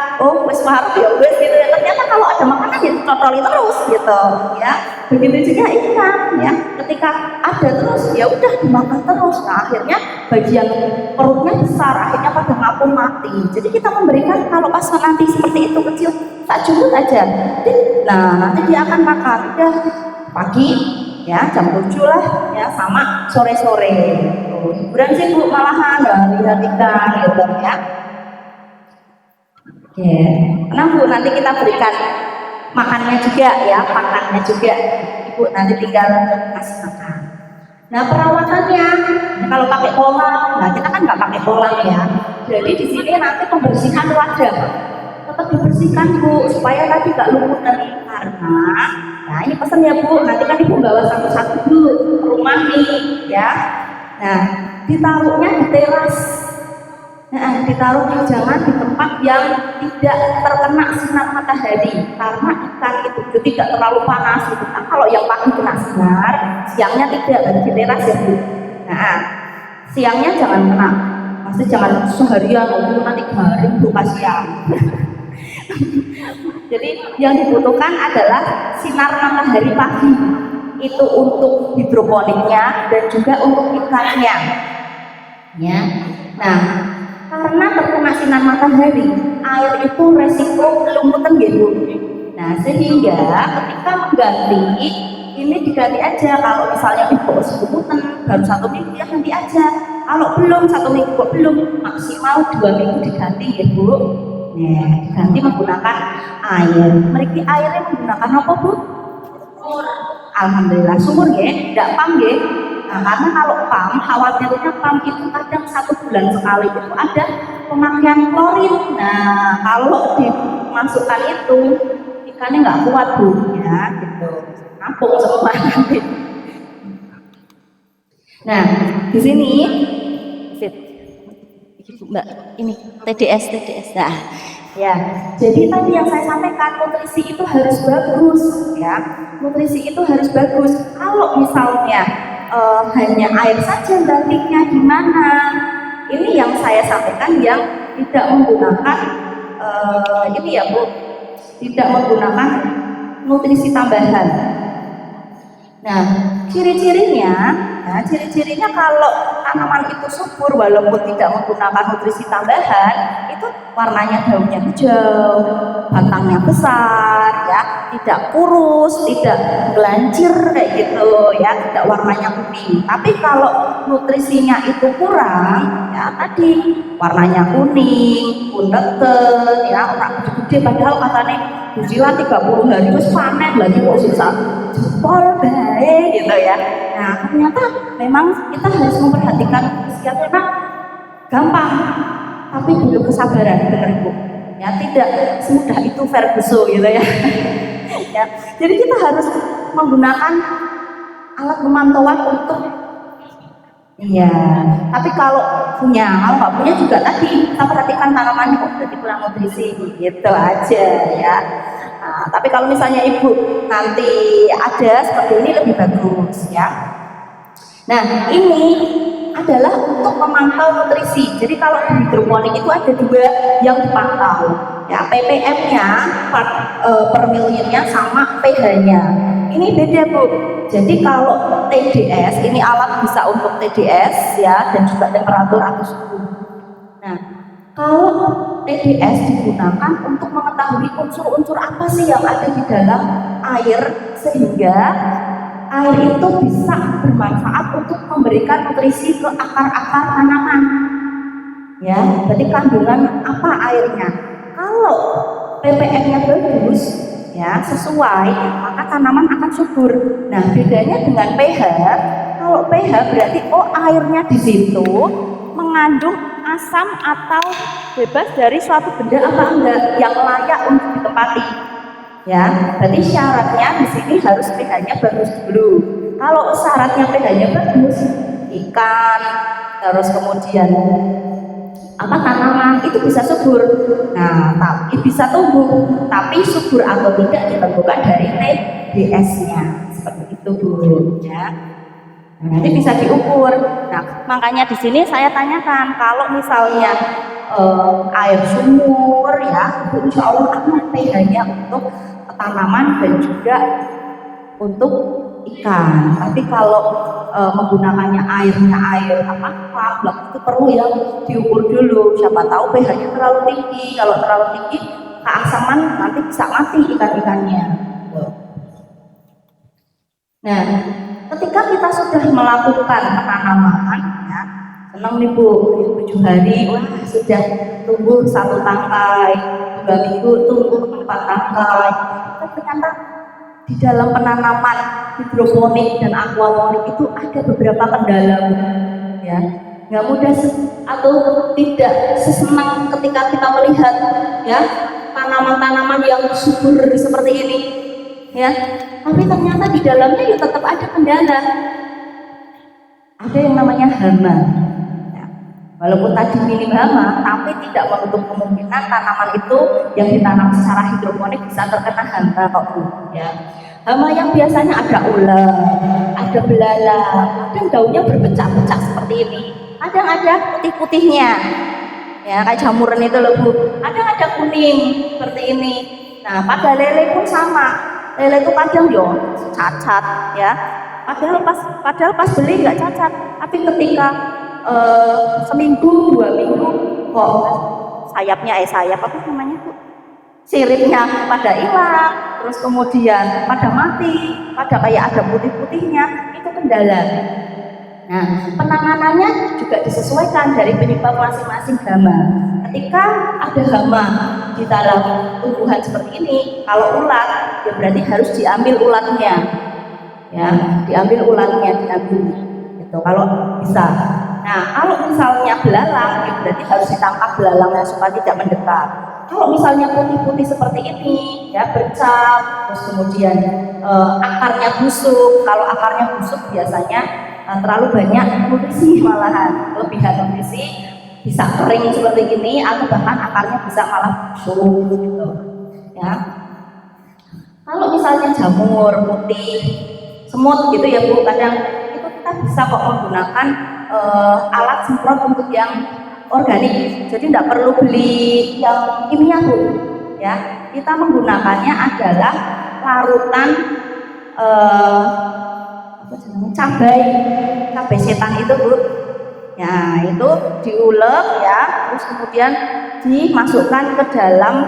wes marah ya wes gitu ya, ternyata kalau ada makanan ya dicocoli terus gitu ya. Begitu juga ikan ya, ketika ada terus ya udah dimakan terus, nah akhirnya bagian perutnya besar, akhirnya pada ngapung mati. Jadi kita memberikan kalau pas nanti seperti itu kecil tak cukup aja, nah nanti dia akan makan udah pagi ya jam 7 lah ya, sama sore-sore. Hiburan sih Bu, malahan lihat ikan gitu ya. Oke, nah Bu nanti kita berikan makannya juga ya, pakannya juga. Ibu nanti tinggal kasih makan. Nah perawatannya, kalau pakai kolam, nah kita kan nggak pakai kolam ya. Jadi di sini nanti pembersihan wadah tetap dibersihkan Bu, supaya tadi nggak lumutan, karena nah ini pesan ya Bu, nanti kan Ibu bawa satu-satu dulu ke rumah nih ya. Nah ditaruhnya di teras, nah ditaruhnya jangan di tempat yang tidak terkena sinar matahari, karena ikan itu tidak terlalu panas gitu. Nah, kalau yang pagi kena sinar, siangnya tidak, di teras ya Bu. Nah siangnya jangan kena, maksudnya jangan seharian nanti garing Bu, kasihan. Jadi yang dibutuhkan adalah sinar matahari pagi, itu untuk hidroponiknya dan juga untuk ikannya ya. Nah karena terkena sinar matahari, air itu resiko kelumutan gitu. Nah sehingga ketika mengganti ini diganti aja, kalau misalnya Ibu kelumutan baru 1 minggu ya ganti aja, kalau belum 1 minggu belum, maksimal 2 minggu diganti ya Bu. Nah, diganti menggunakan air. Mereka airnya menggunakan apa Bu? Alhamdulillah sumur ya, tidak pam ya. Nah, karena kalau pam, khawatirnya pam itu kadang 1 bulan sekali itu ada pemakaian klorin. Nah, kalau dimasukkan itu ikannya nggak kuat Bu, ya gitu. Nampung semua nanti. Nah, di sini Mbak, ini TDS. Nah, ya. Jadi tadi yang saya sampaikan, nutrisi itu harus bagus, ya. Nutrisi itu harus bagus. Kalau misalnya hanya air saja, gantinya gimana? Ini yang saya sampaikan yang tidak menggunakan ini ya Bu, tidak menggunakan nutrisi tambahan. Nah, ciri-cirinya, ya, ciri-cirinya kalau tanaman itu subur walaupun tidak menggunakan nutrisi tambahan, itu warnanya daunnya hijau, batangnya besar, ya, tidak kurus, tidak gelancir kayak gitu, ya, tidak warnanya kuning. Tapi kalau nutrisinya itu kurang, ya tadi warnanya kuning, puneten, ya, orang gede-gede padahal katanya usia 30 hari terus panen lagi kok susah jempol baik gitu ya. Nah ternyata memang kita harus memperhatikan usia memang gampang tapi butuh kesabaran, benar Bu ya, tidak semudah itu Ferguson gitu ya. Ya jadi kita harus menggunakan alat pemantauan untuk iya, tapi kalau kalau nggak punya juga tadi kita perhatikan tanamannya kok berarti kurang nutrisi gitu aja ya. Nah, tapi kalau misalnya ibu nanti ada seperti ini lebih bagus ya. Nah ini adalah untuk memantau nutrisi. Jadi kalau di hidroponik itu ada dua yang dipantau, ya ppm-nya per mililiternya sama pH-nya. Ini beda Bu. Jadi kalau TDS ini alat bisa untuk TDS ya dan juga temperatur atau suhu. Nah kalau TDS digunakan untuk mengetahui unsur-unsur apa sih yang ada di dalam air sehingga air itu bisa bermanfaat untuk memberikan nutrisi ke akar-akar tanaman. Ya, berarti kandungan apa airnya? Kalau ppm-nya bagus, ya sesuai, maka tanaman akan subur. Nah, bedanya dengan pH. Kalau pH berarti airnya di situ mengandung asam atau bebas dari suatu benda apa enggak yang layak untuk ditempati. Ya, berarti syaratnya di sini harus pH-nya bagus dulu. Kalau syaratnya pH-nya bagus, ikan, terus kemudian tanaman itu bisa subur. Nah, tapi bisa tumbuh, tapi subur atau tidak ditentukan dari TDS-nya. Seperti itu Bu, ya. Nah, nanti bisa diukur. Nah, makanya di sini saya tanyakan kalau misalnya air sumur ya, itu insya Allah aman pH-nya untuk tanaman dan juga untuk ikan. Tapi kalau menggunakannya airnya air blok itu perlu yang diukur dulu. Siapa tahu pH-nya terlalu tinggi. Kalau terlalu tinggi keasaman nanti bisa mati ikan-ikannya. Nah, ketika kita sudah melakukan penanaman, ya, senang nih Bu, 7 hari, wah sudah tumbuh 1 tangkai, 2 minggu tumbuh 4 tangkai. Tapi ternyata di dalam penanaman hidroponik dan aquaponik itu ada beberapa kendala, ya. Nggak mudah atau tidak sesenang ketika kita melihat, ya, tanaman-tanaman yang subur seperti ini, ya. Tapi ternyata di dalamnya ya tetap ada kendala. Ada yang namanya hama. Ya. Walaupun tadi minim hama, tapi tidak menutup kemungkinan tanaman itu yang ditanam secara hidroponik bisa terkena hama kok Bu. Ya. Hama yang biasanya ada ulat, ada belalang, kadang daunnya berpecah-pecah seperti ini. Kadang ada putih-putihnya. Ya, kayak jamuran itu loh Bu. Kadang ada kuning seperti ini. Nah, pada lele pun sama. Lele itu kadang cacat ya, padahal pas beli nggak cacat, tapi ketika seminggu 2 minggu kok sayapnya sayap apa namanya Bu, siripnya pada hilang, terus kemudian pada mati, pada kayak ada putih-putihnya, itu kendala. Nah, penanganannya juga disesuaikan dari penyebab masing-masing hama. Ketika ada hama di dalam tumbuhan seperti ini, kalau ulat, ya berarti harus diambil ulatnya, ya, diambil ulatnya, gitu. Kalau bisa. Nah, kalau misalnya belalang, ya berarti harus ditangkap belalangnya supaya tidak mendekat. Kalau misalnya putih-putih seperti ini, ya bercak, terus kemudian akarnya busuk. Kalau akarnya busuk biasanya terlalu banyak nutrisi, malahan kelebihan nutrisi bisa kering seperti ini atau bahkan akarnya bisa malah busuk gitu ya. Kalau misalnya jamur putih semut gitu ya Bu, kadang itu kita bisa kok menggunakan alat semprot untuk yang organik, jadi tidak perlu beli yang kimia Bu ya. Kita menggunakannya adalah larutan apa namanya, cabai setan itu Bu. Ya, itu diulek ya, terus kemudian dimasukkan ke dalam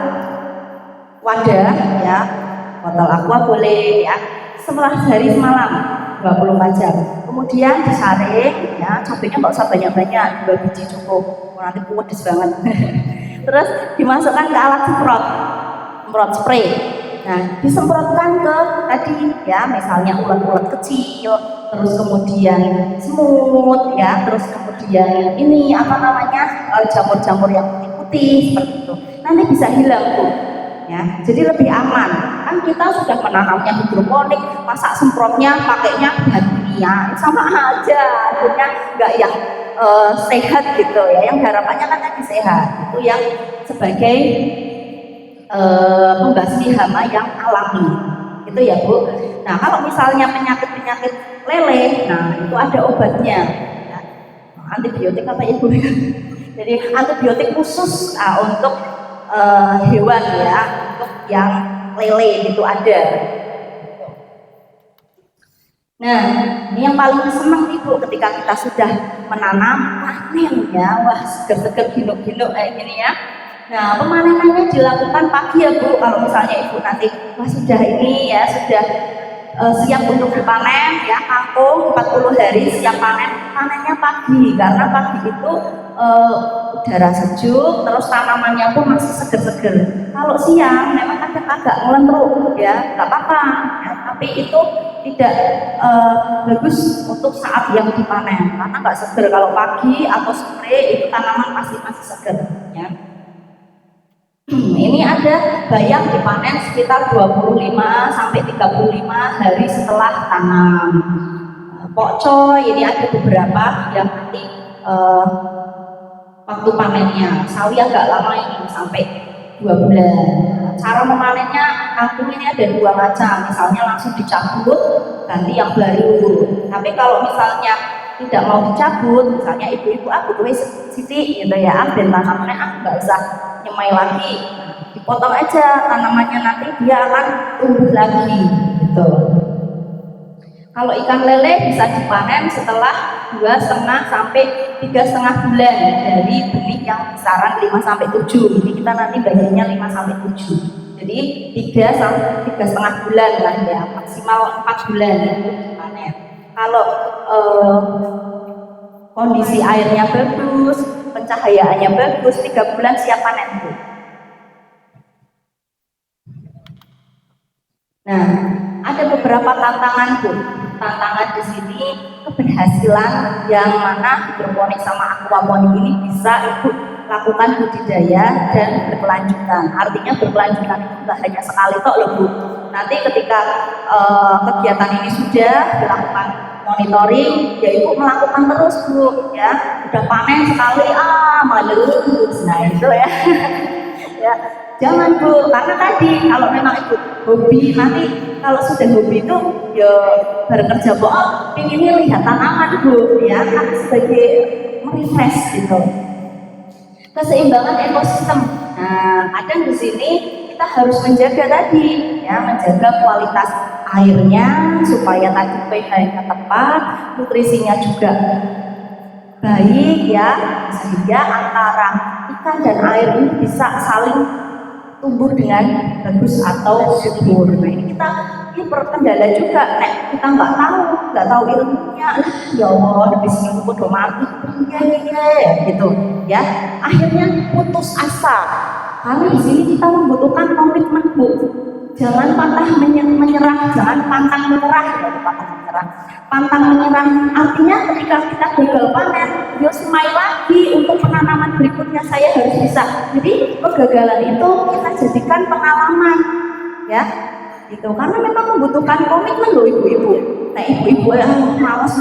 wadah ya, botol aqua boleh ya, setelah sehari semalam 24 jam. Kemudian disaring ya, cabenya nggak usah banyak-banyak, 2 biji cukup, nanti pedes banget. Terus dimasukkan ke alat semprot spray. Nah, disemprotkan ke tadi ya, misalnya ulat-ulat kecil, terus kemudian semut ya, terus kemudian ini apa namanya, jamur-jamur yang putih-putih seperti itu. Nanti bisa hilang tuh. Ya, jadi lebih aman. Kan kita sudah menanamnya hidroponik, masa semprotnya pakainya bahan kimia, sama aja, akhirnya nggak yang sehat gitu ya. Yang harapannya kan tadi sehat, itu yang sebagai pembasmi hama yang alami, itu ya Bu. Nah, kalau misalnya penyakit lele, nah itu ada obatnya. Ya. Antibiotik apa ya Bu? Jadi antibiotik khusus untuk hewan ya, untuk yang lele itu ada. Nah, ini yang paling senang nih Bu, ketika kita sudah menanam panen ya, wah seger-seger ginuk-ginuk kayak gini ya. Nah, pemanenannya dilakukan pagi ya Bu. Kalau misalnya Ibu nanti wah sudah ini ya, sudah siap untuk dipanen ya, kangkung 40 hari siap panen, panennya pagi karena pagi itu udara sejuk, terus tanamannya pun masih seger-seger. Kalau siang memang agak melentruk ya, nggak apa-apa ya, tapi itu tidak bagus untuk saat yang dipanen karena nggak seger. Kalau pagi atau sore itu tanaman masih seger ya. Ini ada bayam dipanen sekitar 25 sampai 35 hari setelah tanam. Pokcoy ini ada beberapa yang nanti waktu panennya. Sawi agak lama ini sampai 2 bulan. Cara memanennya kangkung ini ada 2 macam. Misalnya langsung dicabut, ganti yang baru. Tapi kalau misalnya tidak mau dicabut, misalnya ibu-ibu aku tuh siti gitu ya, ambil tanamannya nggak usah nyemai lagi, dipotong aja tanamannya, nanti dia akan tumbuh lagi gitu. Kalau ikan lele bisa dipanen setelah 2,5 sampai 3,5 bulan dari benih yang kisaran 5 sampai 7. Ini kita nanti bagiannya 5 sampai 7. Jadi 3 sampai 3,5 bulan lah ya, maksimal 4 bulan itu dipanen. Kalau kondisi airnya bagus, pencahayaannya bagus, 3 bulan siap panen Bu. Nah, ada beberapa tantangan Bu. Tantangan di sini keberhasilan yang mana hidroponik sama aquaponik ini bisa Ibu lakukan budidaya dan berkelanjutan. Artinya berkelanjutan itu tidak hanya sekali toh loh Bu. Nanti ketika kegiatan ini sudah dilakukan monitoring, ya Ibu melakukan terus Bu ya. Udah panen sekali males. Nah itu ya. Ya, jangan Bu, karena tadi kalau memang Ibu hobi, nanti kalau sudah hobi itu ya bekerja pinginnya lihat tanaman Bu ya, kan sebagai refresh gitu. Keseimbangan ekosistem. Nah, kadang di sini kita harus menjaga tadi ya, menjaga kualitas airnya supaya tadi pH-nya tepat, nutrisinya juga baik ya, sehingga antara ikan dan air ini bisa saling tumbuh dengan bagus atau subur. Nah, ini berkendala juga, kita nggak tahu ilmunya, ya Allah, di sini udah mati, gitu ya. Akhirnya putus asa. Karena di sini kita membutuhkan komitmen Bu. Jangan pantang menyerah, jangan pantang menyerah, pantang menyerah. Artinya ketika kita gagal panen, yo semai lagi untuk penanaman berikutnya saya harus bisa. Jadi kegagalan itu kita jadikan pengalaman, ya, gitu. Karena memang membutuhkan komitmen loh ibu-ibu. Nah ibu-ibu yang malas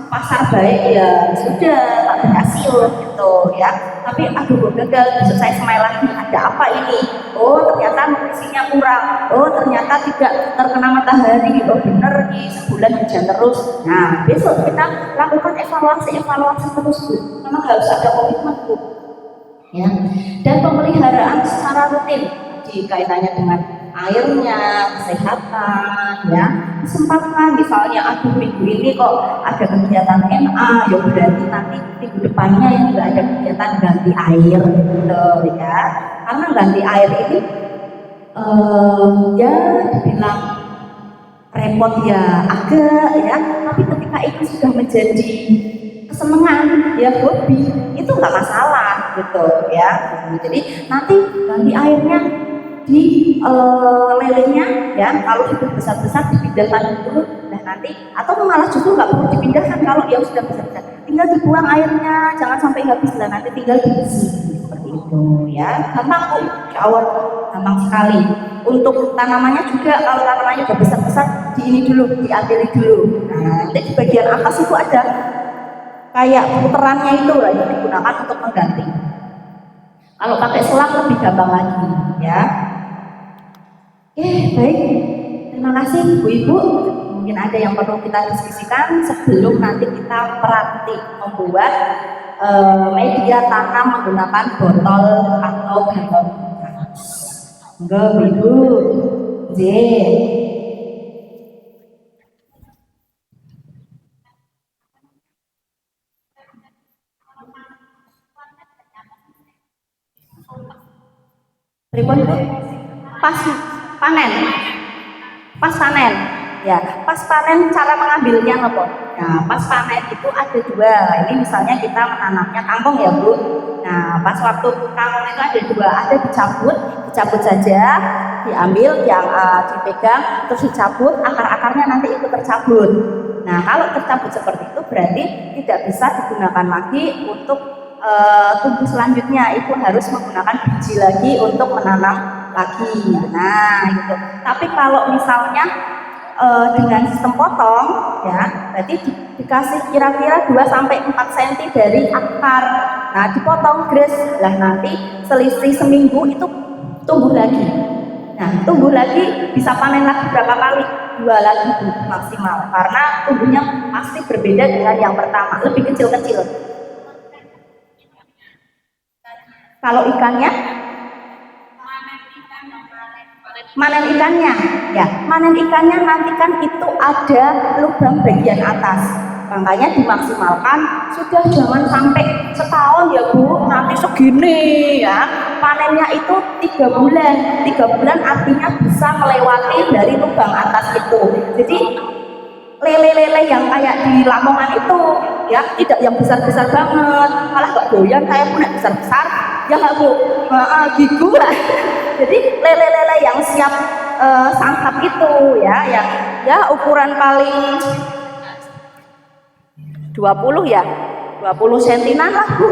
pasar baik ya sudah tak berhasil gitu ya. Tapi aduh gagal, besok saya semai lagi. Ada apa ini? Oh ternyata nutrisinya kurang. Oh ternyata tidak terkena matahari. Oh bener nih sebulan hujan terus. Nah besok kita lakukan evaluasi terus Bu. Memang harus ada komitmen Bu. Ya. Dan pemeliharaan secara rutin di kaitannya dengan airnya, kesehatan, ya. Sempatkan misalnya, aduh minggu ini kok ada kegiatan MA, ya berarti nanti minggu depannya yang nggak ada kegiatan ganti air, gitu ya. Karena ganti air ini ya dibilang repot ya agak ya, tapi ketika itu sudah menjadi kesenangan ya hobi itu nggak masalah gitu ya. Jadi nanti ganti airnya di lelenya ya, kalau itu besar-besar dipindahkan dulu, nah nanti atau malah justru nggak perlu dipindahkan kalau yang sudah besar-besar, tinggal dibuang airnya, jangan sampai habis lah, nanti tinggal diisi seperti itu ya. Gampang kok, insya Allah gampang sekali. Untuk tanamannya juga, kalau tanamannya udah besar-besar di ini dulu, diambil dulu. Nah nanti di bagian atas itu ada kayak puterannya itu lah yang digunakan untuk mengganti. Kalau pakai selang lebih gampang lagi ya. Oke, baik. Terima kasih Ibu-Ibu. Mungkin ada yang perlu kita diskusikan sebelum nanti kita praktik membuat media tanam menggunakan botol atau galon. Enggak, Ibu. J. Pripun Bu? Pas panen. Pas panen. Ya, pas panen cara mengambilnya apa? Nah, pas panen itu ada dua. Ini misalnya kita menanamnya kangkung ya Bu. Nah, pas waktu kangkung itu ada dua. Ada dicabut saja, diambil, yang dipegang, terus dicabut, akar-akarnya nanti ikut tercabut. Nah, kalau tercabut seperti itu berarti tidak bisa digunakan lagi untuk tumbuh selanjutnya, itu harus menggunakan biji lagi untuk menanam lagi. Nah, gitu. Tapi kalau misalnya dengan sistem potong, ya, berarti dikasih kira-kira 2 sampai 4 cm dari akar. Nah, dipotong gres. Lah nanti selisih seminggu itu tumbuh lagi. Nah, tumbuh lagi bisa panen lagi berapa kali? 2 lagi Bu, maksimal. Karena tumbuhnya pasti berbeda dengan yang pertama, lebih kecil-kecil. Kalau ikannya, manen ikannya, ya, manen ikannya nanti kan itu ada lubang bagian atas, makanya dimaksimalkan. Sudah jangan sampai setahun ya Bu, nanti segini ya. Panennya itu 3 bulan, 3 bulan artinya bisa melewati dari lubang atas itu. Jadi lele-lele yang kayak di Lamongan itu ya, tidak yang besar-besar banget, malah gak doyan saya punya besar-besar ya nggak Bu, gigu lah. Jadi lele-lele yang siap santap itu ya, yang ya ukuran paling 20 ya, 20 sentinan lah Bu.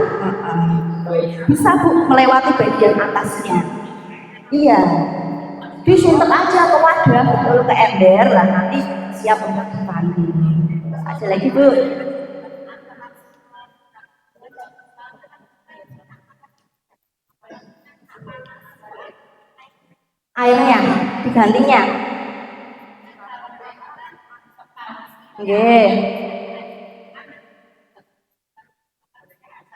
Bisa Bu melewati bagian atasnya. Iya, disuntek aja ke wadah, betul, ke ember lah, nanti siap untuk dipanen. Ada lagi Bu? Airnya digantinya. Nggih.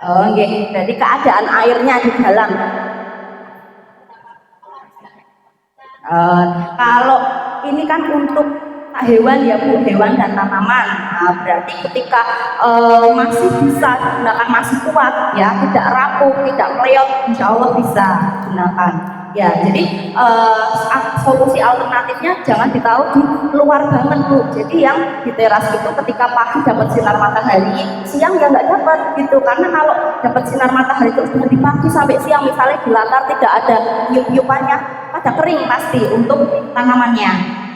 Oh nggih, berarti keadaan airnya di dalam. Kalau ini kan untuk hewan ya Bu, hewan dan tanaman. Nah, berarti ketika masih bisa digunakan, masih kuat ya, tidak rapuh, tidak meleot, insya Allah bisa gunakan. Ya, jadi solusi alternatifnya jangan ditaruh di luar banget Bu. Jadi yang di teras itu ketika pagi dapat sinar matahari, siang ya nggak dapat gitu. Karena kalau dapat sinar matahari terus dari pagi sampai siang, misalnya di latar tidak ada iup-iupannya, pada kering pasti untuk tanamannya.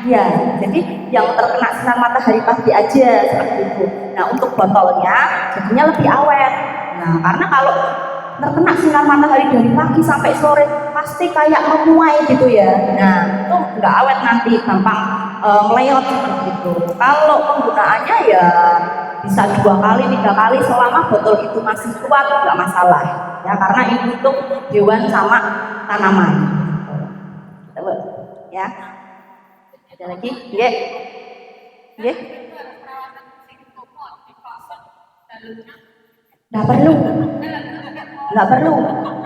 Ya, jadi yang terkena sinar matahari pagi aja seperti itu. Nah, untuk botolnya jadinya lebih awet. Nah, karena kalau terkena sinar matahari dari pagi sampai sore pasti kayak memuai gitu ya. Nah, itu nggak awet, nanti gampang meleot seperti itu. Kalau penggunaannya ya bisa 2 kali, 3 kali selama botol itu masih kuat, nggak masalah. Ya, karena ini untuk hewan sama tanaman. Ya. Ada lagi? Nggih. Nggih. Nggak perlu. nggak perlu.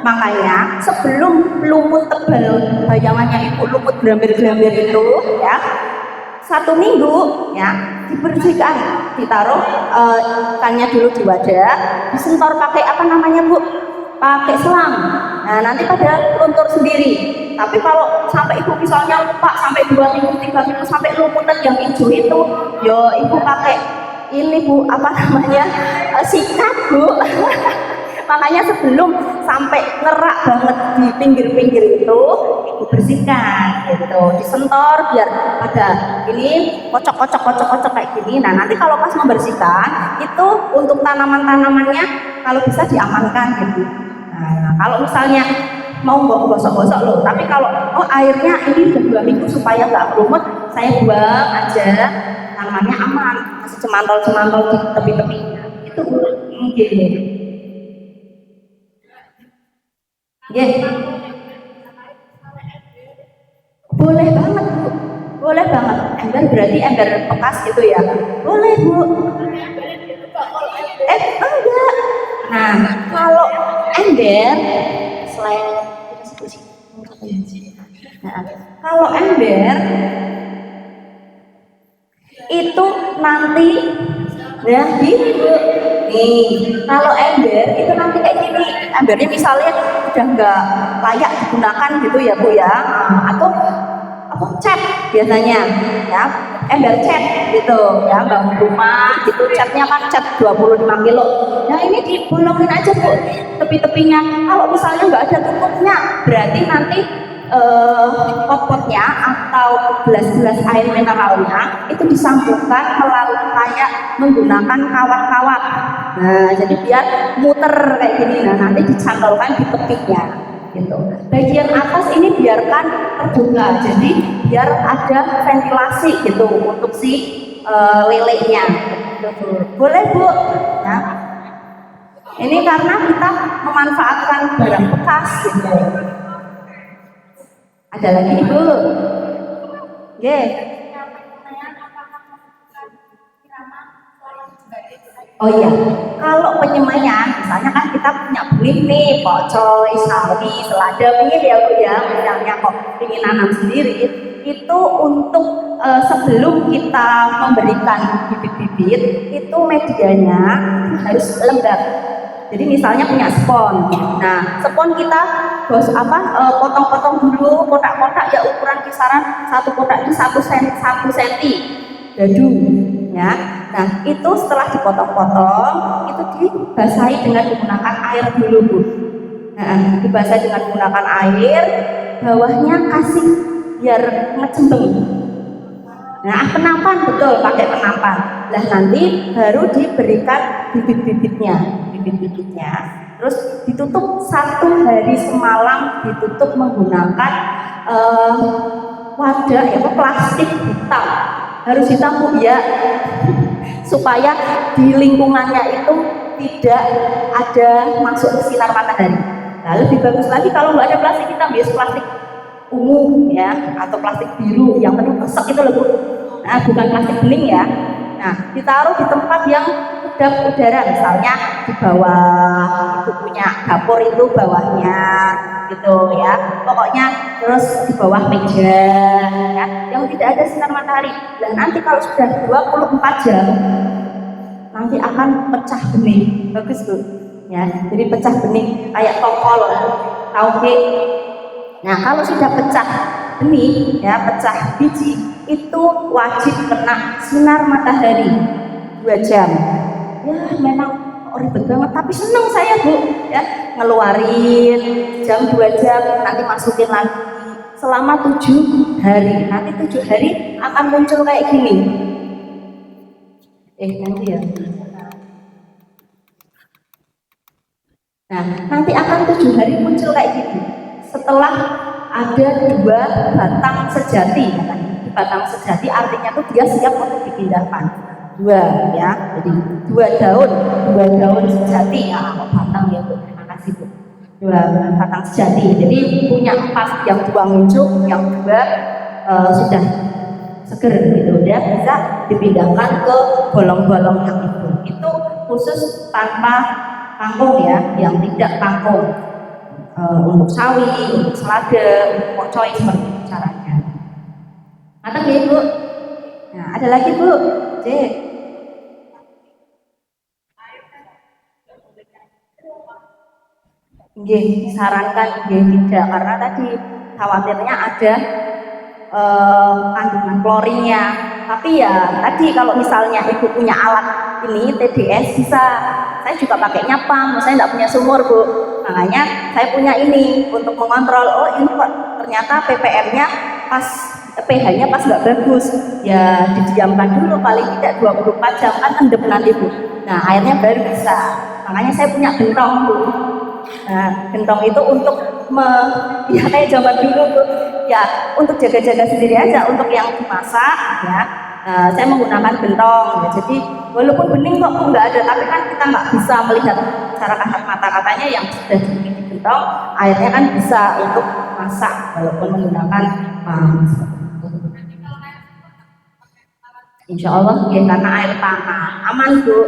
Makanya sebelum lumut tebal, bayangannya ibu lumut gelambir-gelambir itu ya, 1 minggu ya dibersihkan, ditaruh ikannya dulu di wadah, disentor pakai apa namanya Bu? Pakai selang. Nah nanti pada luntur sendiri. Tapi kalau sampai ibu misalnya lupa sampai 2 minggu, 3 minggu sampai lumutan yang hijau itu, yo ibu pakai ini Bu, apa namanya, sikat Bu. Makanya sebelum sampai ngerak banget di pinggir-pinggir itu, ibu bersihkan gitu, disentor biar ada ini kocok kayak gini. Nah nanti kalau pas membersihkan itu untuk tanaman-tanamannya kalau bisa diamankan gitu. Nah kalau misalnya mau gosok-gosok loh, tapi kalau airnya ini udah 2 minggu supaya nggak kerumut, saya buang aja, tanamannya aman, masih cemantol-cemantol di tepi-tepinya itu mungkin. Boleh banget Bu, boleh banget. Ember berarti ember bekas gitu ya, boleh Bu. Enggak. Nah kalau ember selain nah, kalau ember itu nanti ya gini Bu. Nih kalau ember itu nanti kayak gini, embernya misalnya udah nggak layak digunakan gitu ya Bu ya, atau apa cat biasanya ya, ember cat gitu ya, bangun rumah gitu, catnya kan cat 25 kilo. Nah ini dibolongin aja Bu tepi-tepinya. Kalau misalnya nggak ada tutupnya, berarti nanti pot-potnya atau gelas-gelas air mineralnya itu disambungkan melalui kayak menggunakan kawat-kawat. Nah jadi biar muter kayak gini. Nah nanti dicantolkan di tepinya gitu. Bagian atas ini biarkan terbuka, jadi biar ada ventilasi gitu untuk si lelenya gitu. Boleh Bu ya. Ini karena kita memanfaatkan barang bekas gitu. Ada lagi Ibu? Oh iya, kalau penyemaian, misalnya kan kita punya benih nih, pokcoy, sawi, selada, pingin ya Bu ya, misalnya kok ingin nanam sendiri, itu untuk sebelum kita memberikan bibit-bibit, itu medianya harus lembab. Jadi misalnya punya spon, nah spon kita potong-potong dulu kotak-kotak ya, ukuran kisaran satu kotak itu 1 senti dadu ya. Nah itu setelah dipotong-potong itu dibasahi dengan menggunakan air dulu Bu. Nah, dibasahi dengan menggunakan air, bawahnya kasih biar ngecembeng. Nah penampan, betul pakai penampan. Nah nanti baru diberikan bibit-bibitnya, terus ditutup 1 hari semalam, ditutup menggunakan wadah ya plastik hitam, harus hitam Bu ya, supaya di lingkungannya itu tidak ada masuk sinar matahari. Nah lebih bagus lagi kalau nggak ada plastik hitam, biasa plastik ungu ya, atau plastik biru yang penuh kesek itu loh Bu. Nah bukan plastik bening ya. Nah ditaruh di tempat yang kedap udara, misalnya di bawah ibu punya dapur itu bawahnya gitu ya, pokoknya terus di bawah meja ya, yang tidak ada sinar matahari. Dan nanti kalau sudah 24 jam nanti akan pecah benih, bagus Bu ya, jadi pecah benih kayak tokol, tauge. Nah kalau sudah pecah benih ya, pecah biji, itu wajib kena sinar matahari 2 jam. Ya memang ribet banget, tapi seneng saya Bu ya, ngeluarin jam 2 jam, nanti masukin lagi selama 7 hari. Nanti 7 hari akan muncul kayak gini. Nanti ya. Nah nanti akan 7 hari muncul kayak gini. Setelah ada 2 batang sejati, batang sejati artinya tuh dia siap untuk dipindahkan. 2 ya, jadi 2 daun sejati ya, batang ya Bu. Terima kasih Bu. 2 batang sejati. Jadi punya 4, yang 2 muncul, yang 2 sudah seger gitu, dia bisa dipindahkan ke bolong-bolong yang itu khusus tanpa kangkung ya, yang tidak kangkung. Untuk sawi, untuk selada, untuk pokcoy seperti itu caranya. Matang ya Bu. Nah, ada lagi Bu. C. Nggih, disarankan nggih tidak karena tadi khawatirnya ada kandungan klorinnya. Tapi ya tadi kalau misalnya ibu punya alat ini TDS bisa. Saya juga pakainya pam, saya nggak punya sumur Bu. Makanya saya punya ini untuk mengontrol. Oh ini kok ternyata ppm-nya pas pH-nya pas nggak bagus. Ya didiamkan dulu paling tidak 24 jam kan endep nanti Bu. Nah airnya baru bisa. Makanya saya punya gentong Bu. Nah, gentong itu untuk ya kayak zaman dulu tuh, ya untuk jaga-jaga sendiri aja, untuk yang dimasak ya. Saya menggunakan gentong, ya. Jadi walaupun bening kok nggak ada, tapi kan kita nggak bisa melihat secara kasat mata, katanya yang sudah di gentong airnya kan bisa untuk masak walaupun menggunakan Insya Allah ya karena air tanah aman Bu.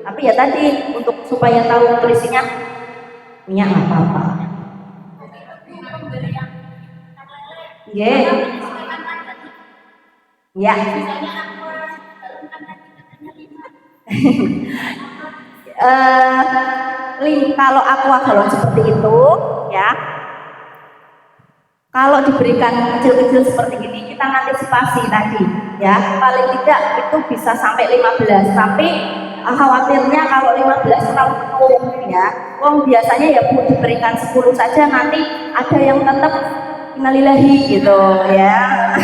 Tapi ya tadi untuk supaya tahu nutrisinya minyak nggak apa-apa. Yeah. Ya. Kalau aquagalon seperti itu ya, kalau diberikan kecil-kecil seperti ini kita antisipasi tadi ya, paling tidak itu bisa sampai 15, tapi khawatirnya kalau 15 terlalu penuh ya. Wong biasanya ya Bu diberikan 10 saja, nanti ada yang tetap innalillahi gitu ya.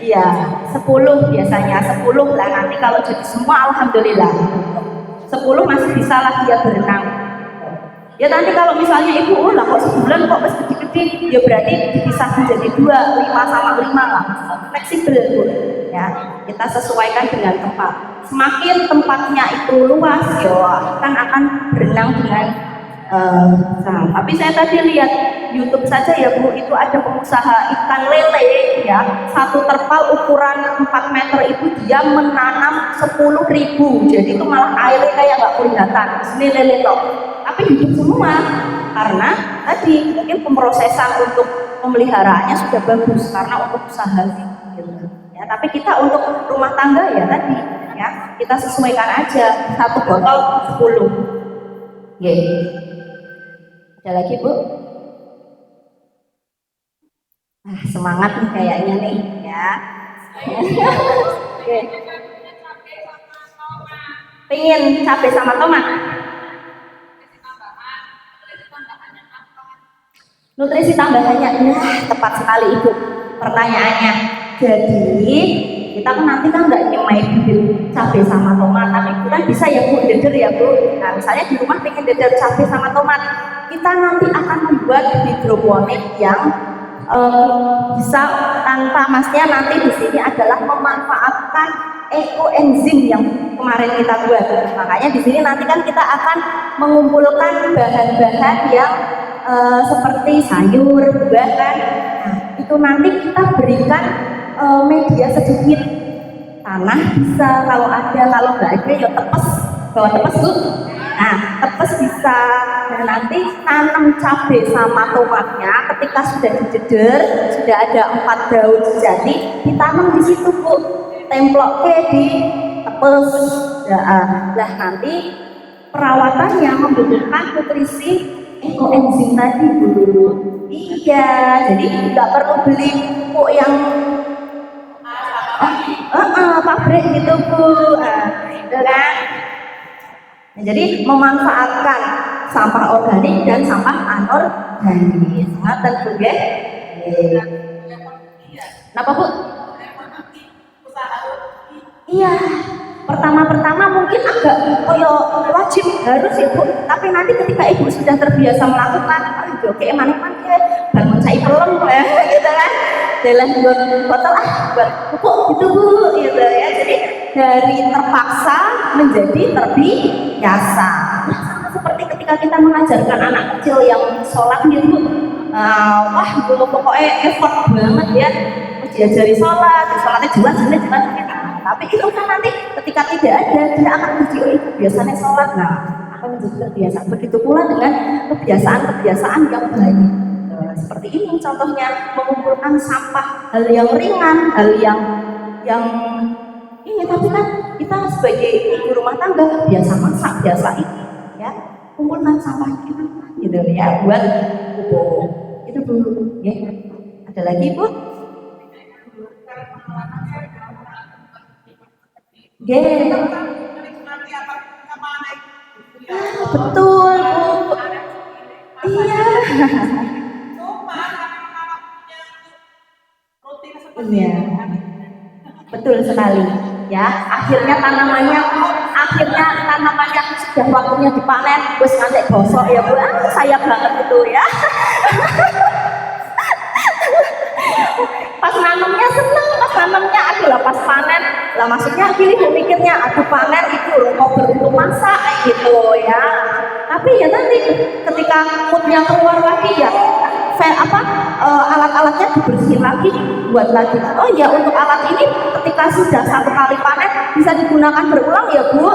Iya, 10 biasanya, 10 lah, nanti kalau jadi semua alhamdulillah 10 masih bisa lah dia berenang. Ya nanti kalau misalnya ibu lah kok sebulan kok masih gede-gede, ya berarti dipisah menjadi 2, 5 sama 5 lah, fleksibel Bu ya, kita sesuaikan dengan tempat. Semakin tempatnya itu luas ya kan akan berenang dengan tapi saya tadi lihat YouTube saja ya Bu, itu ada pengusaha ikan lele ya, satu terpal ukuran 4 meter itu dia menanam 10.000, jadi itu malah airnya kayak nggak kelihatan, ini lele toh, tapi hidup semua karena tadi mungkin pemrosesan untuk pemeliharaannya sudah bagus karena untuk usaha gitu ya. Tapi kita untuk rumah tangga ya tadi ya kita sesuaikan aja, satu botol 10. Ada lagi Bu? Semangat nih kayaknya nih ya. Oke. Pengen cabai sama tomat. Nutrisi tambahannya, tepat sekali Ibu pertanyaannya. Jadi kita kan nanti kan nggak nyemai bibit cabai sama tomat, tapi kita bisa ya Bu deder ya Bu. Nah misalnya di rumah pengen deder cabai sama tomat, kita nanti akan membuat hidroponik yang bisa tanpa masnya nanti di sini adalah memanfaatkan ekoenzim yang kemarin kita buat. Makanya di sini nanti kan kita akan mengumpulkan bahan-bahan yang seperti sayur, buah. Nah, itu nanti kita berikan media sedikit tanah bisa kalau ada, kalau nggak ada ya tepes, bawa tepes Bu. Nah tepes bisa, dan nanti tanam cabai sama tomatnya ketika sudah dijeder, sudah ada 4 daun sejati, ditanam di situ Bu, temploknya di tepes. Nah nanti perawatannya membutuhkan nutrisi ekoenzim tadi Bu. Iya, jadi nggak perlu beli pupuk yang pabrik gitu Bu, gitu kan. Nah, jadi memanfaatkan sampah organik dan sampah anorganik. Ngaten Bu nggih. Napa Bu? Iya. Pertama-pertama mungkin agak wajib harus ya Bu, tapi nanti ketika Ibu sudah terbiasa melakukan, oke mana-mana bangun cai pelem gitu kan. Dalam botol buat pupuk gitu Bu, gitu ya. Jadi dari terpaksa menjadi terbiasa. Sama seperti ketika kita mengajarkan anak kecil yang sholat gitu, wah dulu pokoknya effort banget ya, diajari sholat, sholatnya jelas. Tapi itu kan nanti ketika tidak ada, dia akan uji, oh itu biasanya sholat. Nah atau menjadi terbiasa. Begitu pula dengan kebiasaan-kebiasaan yang baik. Seperti ini contohnya, mengumpulkan sampah, hal yang ringan, hal yang ini, tapi kan kita sebagai ibu rumah tangga biasa masak, biasa ini, ya, kumpulkan sampah kita gitu ya, buat pupuk. Itu dulu, ya. Ada lagi Bu? Betul Bu. Iya. Iya. Betul sekali. Ya, akhirnya tanamannya sudah waktunya dipanen, wis ngantek gosok ya Bu. Sayang banget itu ya. Pas nanamnya seneng, pas nanamnya adalah pas panen. Lah maksudnya gini Bu mikirnya, aduh panen itu kok beruntung masak gitu ya. Tapi ya nanti ketika moodnya keluar lagi ya, alat-alatnya dibersihin lagi, buat lagi. Oh ya, untuk alat ini ketika sudah satu kali panen bisa digunakan berulang ya Bu.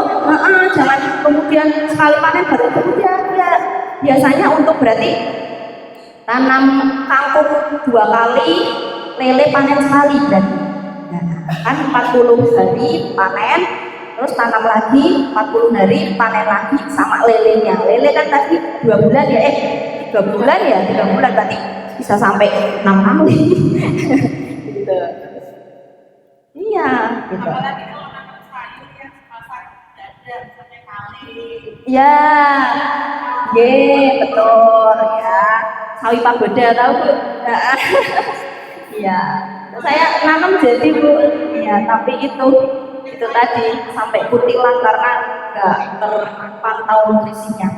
Jangan kemudian sekali panen baru kemudian ya. Biasanya untuk berarti tanam kangkung 2 kali, lele panen sekali berarti. Nah, kan 40 hari panen, terus tanam lagi 40 hari panen lagi sama lelenya. Lele kan tadi 2 bulan ya, 3 bulan ya, 3 bulan berarti bisa sampai 6 kali. Gitu. Iya, gitu. Ya, betul ya. Sawi pagoda tahu Bu? Iya. Saya nanam jadi Bu. Iya, tapi itu tadi sampai kutilan karena nggak terpantau nutrisinya.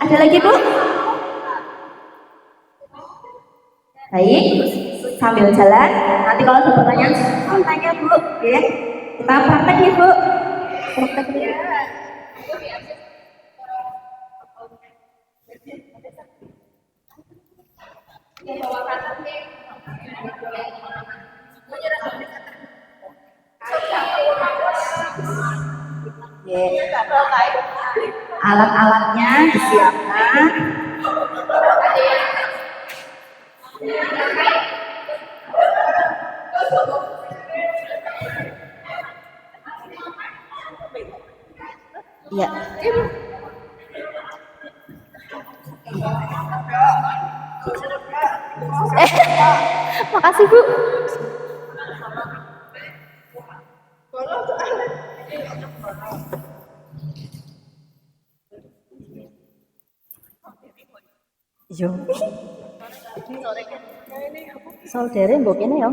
Ada lagi Bu? Baik, sambil jalan. Nanti kalau ada pertanyaan, tanya Bu. Ya, kita praktek ya Bu. Praktek ya. Alat-alatnya disiapkan. Ya. Makasih Bu. Yo. Saudara mbok kene ya.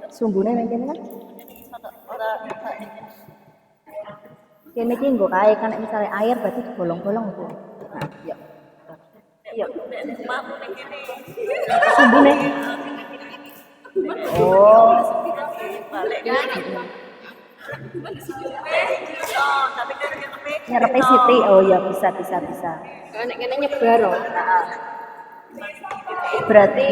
Sumbune nang kene kan. Kene iki nggo kae kan misalnya air berarti bolong-bolong Bu. Nah, yuk. Yuk. Sumbune. Oh. Nyerepe siti. Oh ya bisa. Nek kene nyebar loh. Berarti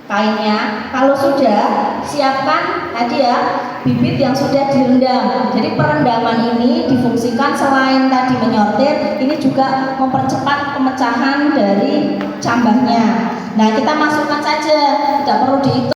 kainnya kalau sudah siapkan tadi ya bibit yang sudah direndam. Jadi perendaman ini difungsikan selain tadi menyortir, ini juga mempercepat pemecahan dari cambahnya. Nah, kita masukkan saja, tidak perlu dihitung.